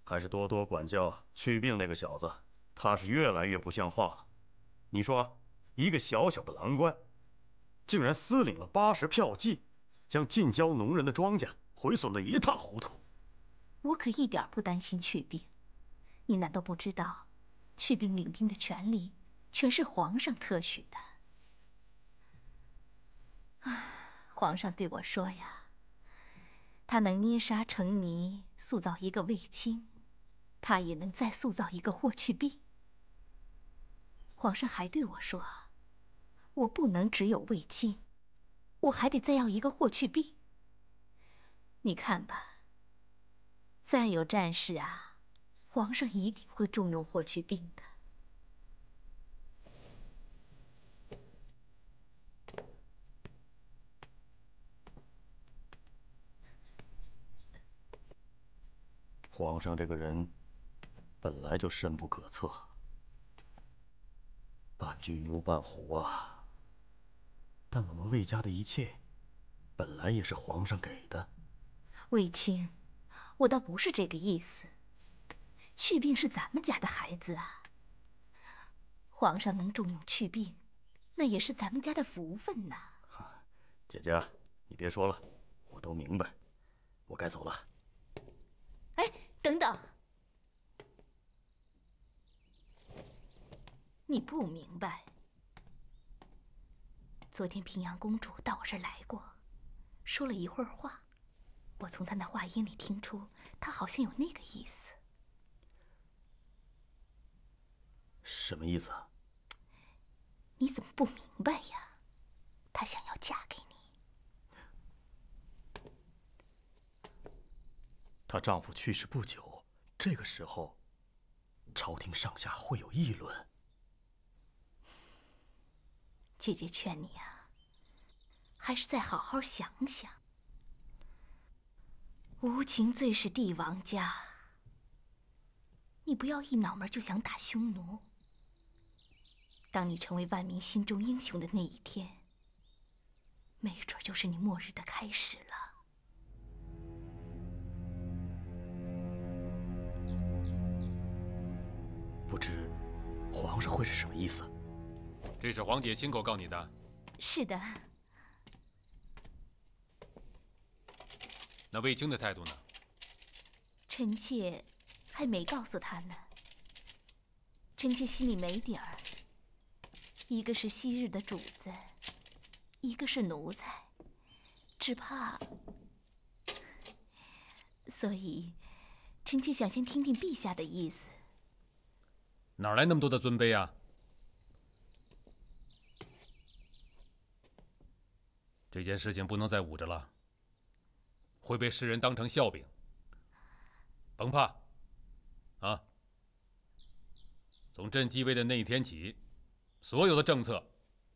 还是多多管教去病那个小子，他是越来越不像话了。你说，一个小小的郎官，竟然私领了80票骑，将近郊农人的庄稼毁损得一塌糊涂。我可一点不担心去病，你难道不知道，去兵领兵的权利全是皇上特许的。皇上对我说呀，他能捏沙成泥，塑造一个卫青，他也能再塑造一个霍去病。皇上还对我说，我不能只有卫青，我还得再要一个霍去病。你看吧，再有战事啊，皇上一定会重用霍去病的。皇上这个人本来就深不可测，伴君如伴虎啊。但我们魏家的一切，本来也是皇上给的。卫青，我倒不是这个意思。去病是咱们家的孩子啊，皇上能重用去病，那也是咱们家的福分呐。姐姐，你别说了，我都明白，我该走了。哎，等等，你不明白。昨天平阳公主到我这儿来过，说了一会儿话，我从她那话音里听出，她好像有那个意思。什么意思啊？你怎么不明白呀？她想要嫁给你。她丈夫去世不久，这个时候，朝廷上下会有议论。姐姐劝你啊，还是再好好想想。无情最是帝王家，你不要一脑门就想打匈奴。当你成为万民心中英雄的那一天，没准就是你末日的开始了。不知皇上会是什么意思？这是皇姐亲口告你的。是的。那卫青的态度呢？臣妾还没告诉他呢。臣妾心里没底儿。一个是昔日的主子，一个是奴才，只怕……所以，臣妾想先听听陛下的意思。哪来那么多的尊卑啊？这件事情不能再捂着了，会被世人当成笑柄。甭怕，啊！从朕继位的那一天起，所有的政策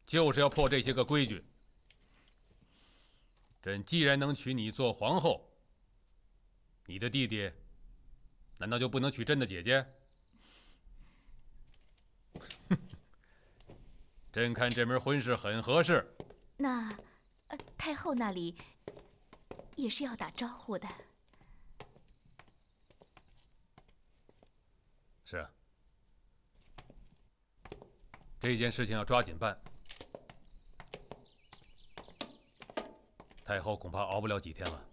就是要破这些个规矩。朕既然能娶你做皇后，你的弟弟难道就不能娶朕的姐姐？朕看这门婚事很合适。那，太后那里也是要打招呼的。是啊，这件事情要抓紧办。太后恐怕熬不了几天了，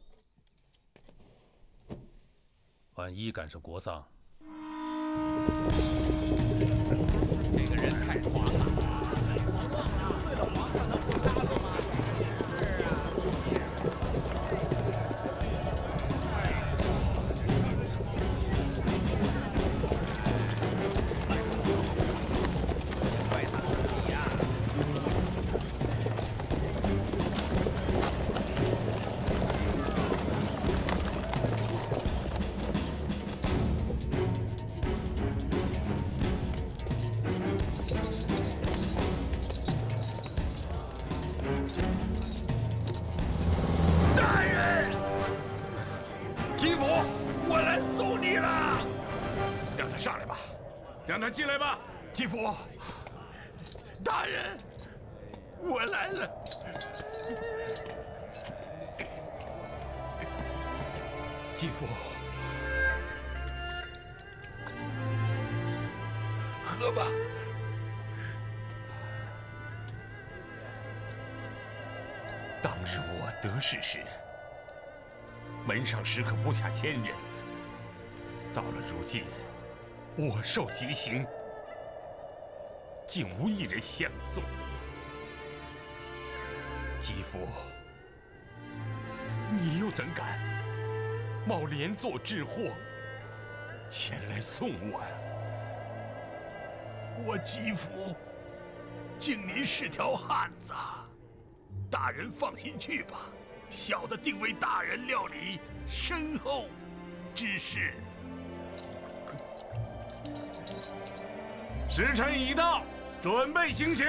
万一赶上国丧，这个人太狂了。让他进来吧，继父。大人，我来了。继父，喝吧。当日我得势时，门上时可不下1000人，到了如今。我受极刑，竟无一人相送。吉夫，你又怎敢冒连坐致祸，前来送我呀？我吉夫敬您是条汉子，大人放心去吧，小的定为大人料理身后之事。时辰已到，准备行刑。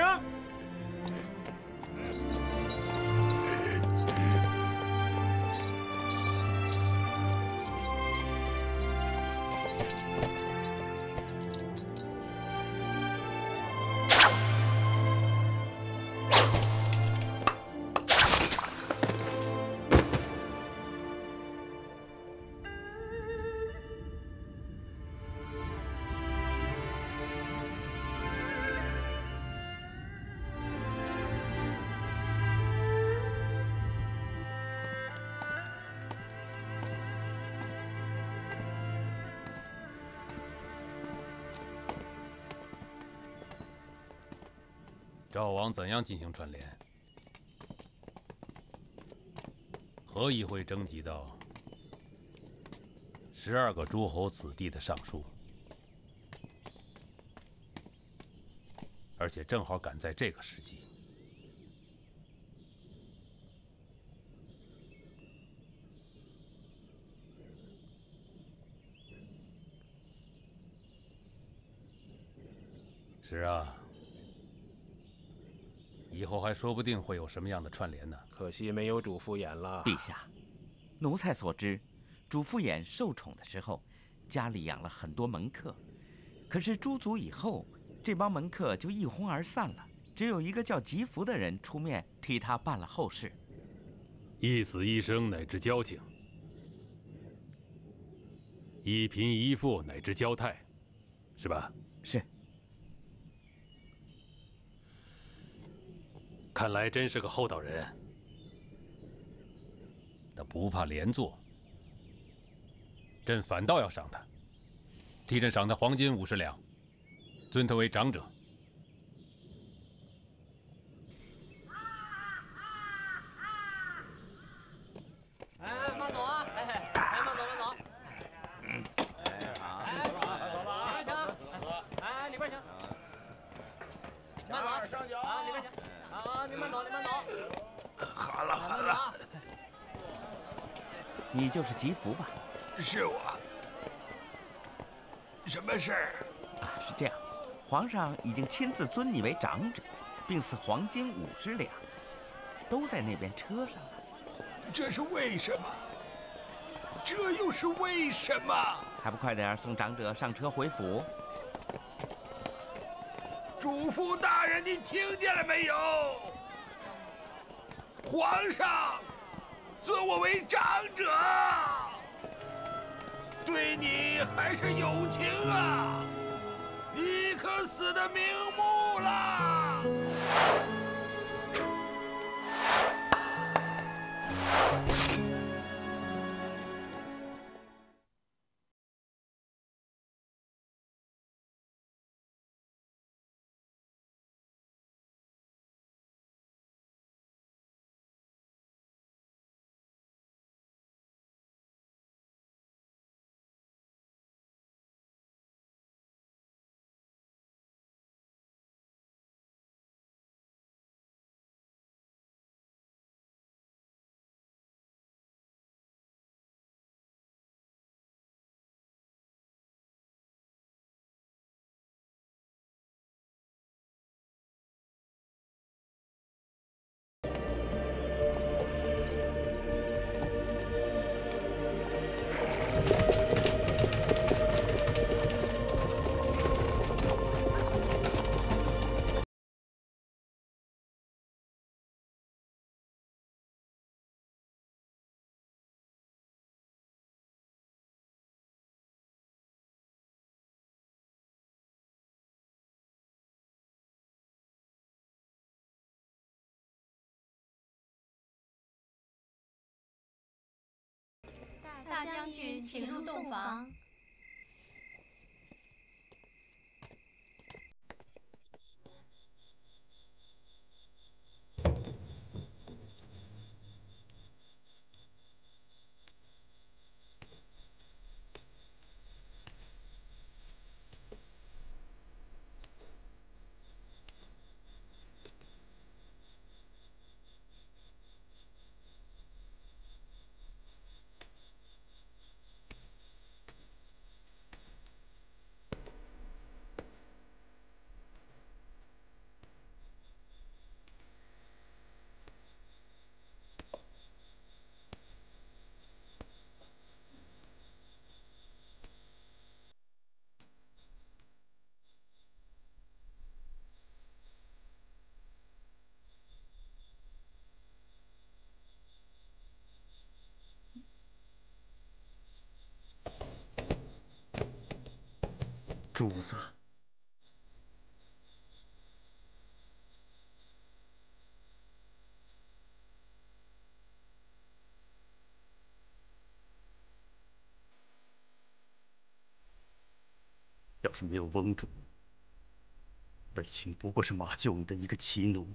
赵王怎样进行串联？何以会征集到12个诸侯子弟的上书？而且正好赶在这个时机。是啊。 以后还说不定会有什么样的串联呢？可惜没有主父偃了。陛下，奴才所知，主父偃受宠的时候，家里养了很多门客，可是诸族以后，这帮门客就一哄而散了，只有一个叫吉福的人出面替他办了后事。一死一生乃至交情，一贫一富乃至交态，是吧？是。 看来真是个厚道人，他不怕连坐，朕反倒要赏他，替朕赏他黄金50两，尊他为长者。哎，慢走啊！哎，慢走，慢走。里边请。慢走，上酒啊！里边请。 啊，你慢走，你慢走。好了好了，你就是吉福吧？是我。什么事儿？啊，是这样，皇上已经亲自尊你为长者，并赐黄金50两，都在那边车上了。这是为什么？这又是为什么？还不快点送长者上车回府？ 主父大人，你听见了没有？皇上尊我为长者，对你还是有情啊！你可死得瞑目了！大将军，请入洞房。主子。要是没有翁主，卫青不过是马厩里的一个骑奴。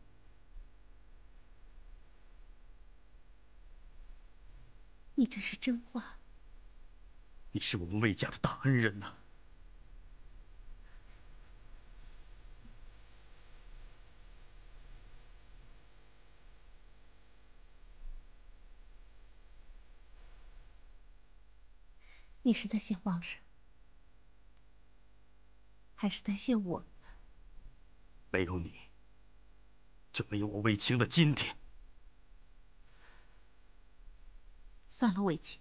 你这是真话。你是我们魏家的大恩人呐。你是在谢皇上，还是在谢我？没有你，就没有我卫青的今天。算了，卫青，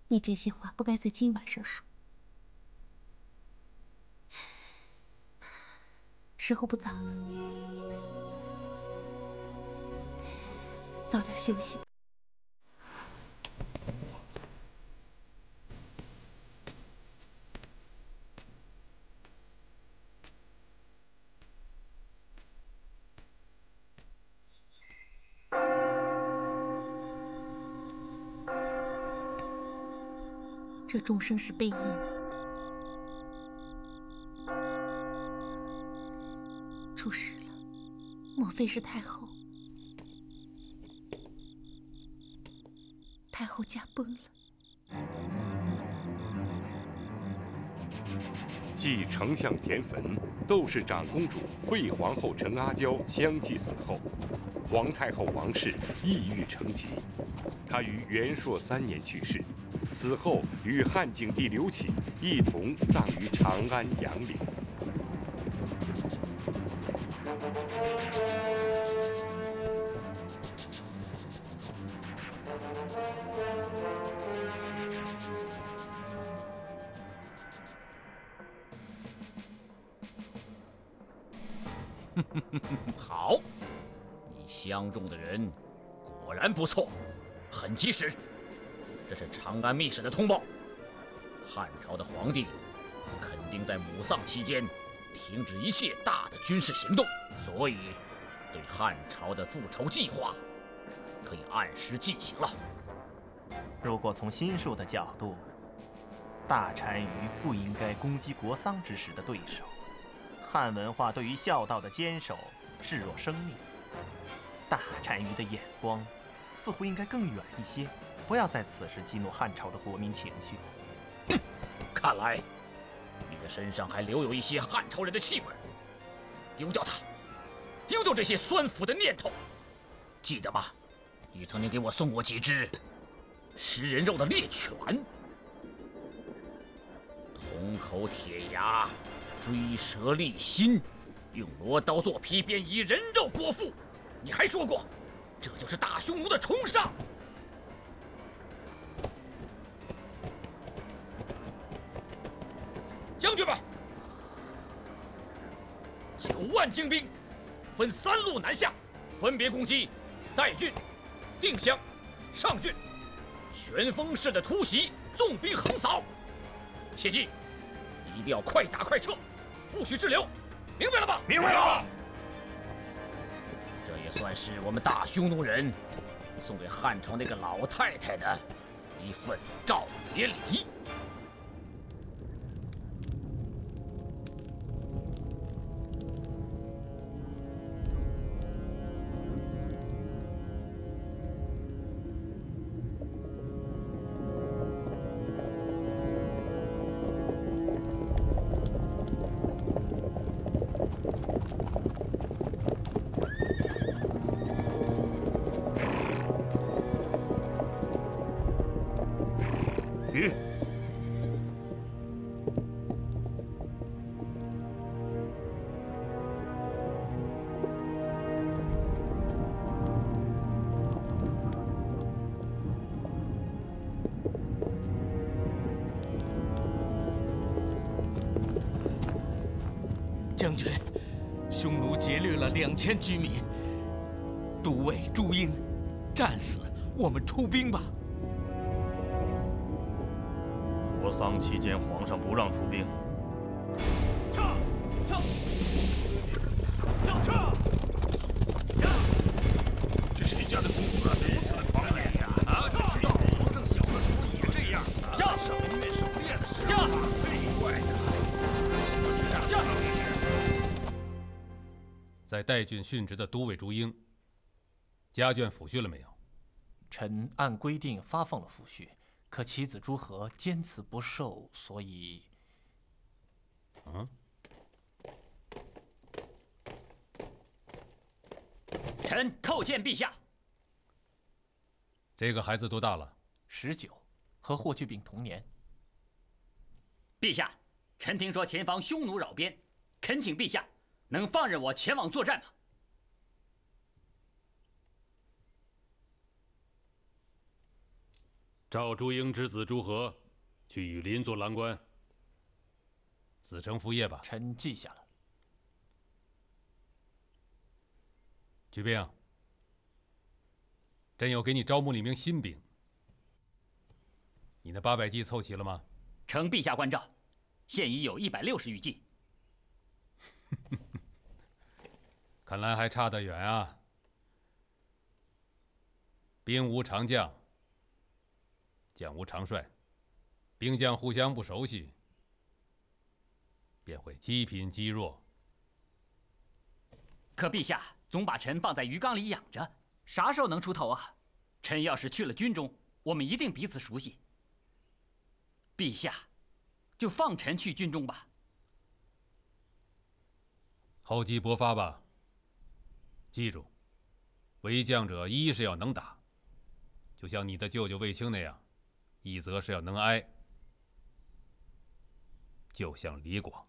你这些话不该在今晚上说。时候不早了，早点休息。这钟声是背音，出事了，莫非是太后？太后驾崩了。继丞相田汾、窦氏长公主废皇后陈阿娇相继死后，皇太后王氏抑郁成疾。她于元朔3年去世，死后与汉景帝刘启一同葬于长安阳陵。好，你相中的人果然不错，很及时。这是长安密使的通报，汉朝的皇帝肯定在母丧期间停止一切大的军事行动，所以对汉朝的复仇计划可以按时进行了。如果从心术的角度，大单于不应该攻击国丧之时的对手。汉文化对于孝道的坚守视若生命，大单于的眼光似乎应该更远一些，不要在此时激怒汉朝的国民情绪。哼，看来你的身上还留有一些汉朝人的气味，丢掉它，丢掉这些酸腐的念头。记得吧，你曾经给我送过几只食人肉的猎犬，铜口铁牙，追蛇立心，用罗刀做皮鞭，以人肉果腹。你还说过，这就是大匈奴的崇尚。将军们，9万精兵分3路南下，分别攻击代郡、定襄、上郡。旋风式的突袭，纵兵横扫。切记，一定要快打快撤，不许滞留，明白了吧？明白了。这也算是我们大匈奴人送给汉朝那个老太太的一份告别礼。将军，匈奴劫掠了2000居民，都尉朱英战死，我们出兵吧。说丧期间皇上不让出兵。撤！这谁家的公子如此的狂野呀？啊！知道皇上小的时候也这样。赏月狩猎的时候，废怪的。在代郡殉职的都尉朱英，家眷抚恤了没有？臣按规定发放了抚恤，可其子朱和坚持不受，所以……臣叩见陛下。这个孩子多大了？19，和霍去病同年。陛下，臣听说前方匈奴扰边，恳请陛下能放任我前往作战吗？召朱英之子朱和去羽林做郎官，子承父业吧。臣记下了。举兵，朕有给你招募了一名新兵。你的800骑凑齐了吗？承陛下关照，现已有160余骑。看来还差得远啊！兵无常将，将无常帅，兵将互相不熟悉，便会积贫积弱。可陛下总把臣放在鱼缸里养着，啥时候能出头啊？臣要是去了军中，我们一定彼此熟悉。陛下，就放臣去军中吧。厚积薄发吧。记住，为将者一是要能打，就像你的舅舅卫青那样；一则是要能挨，就像李广。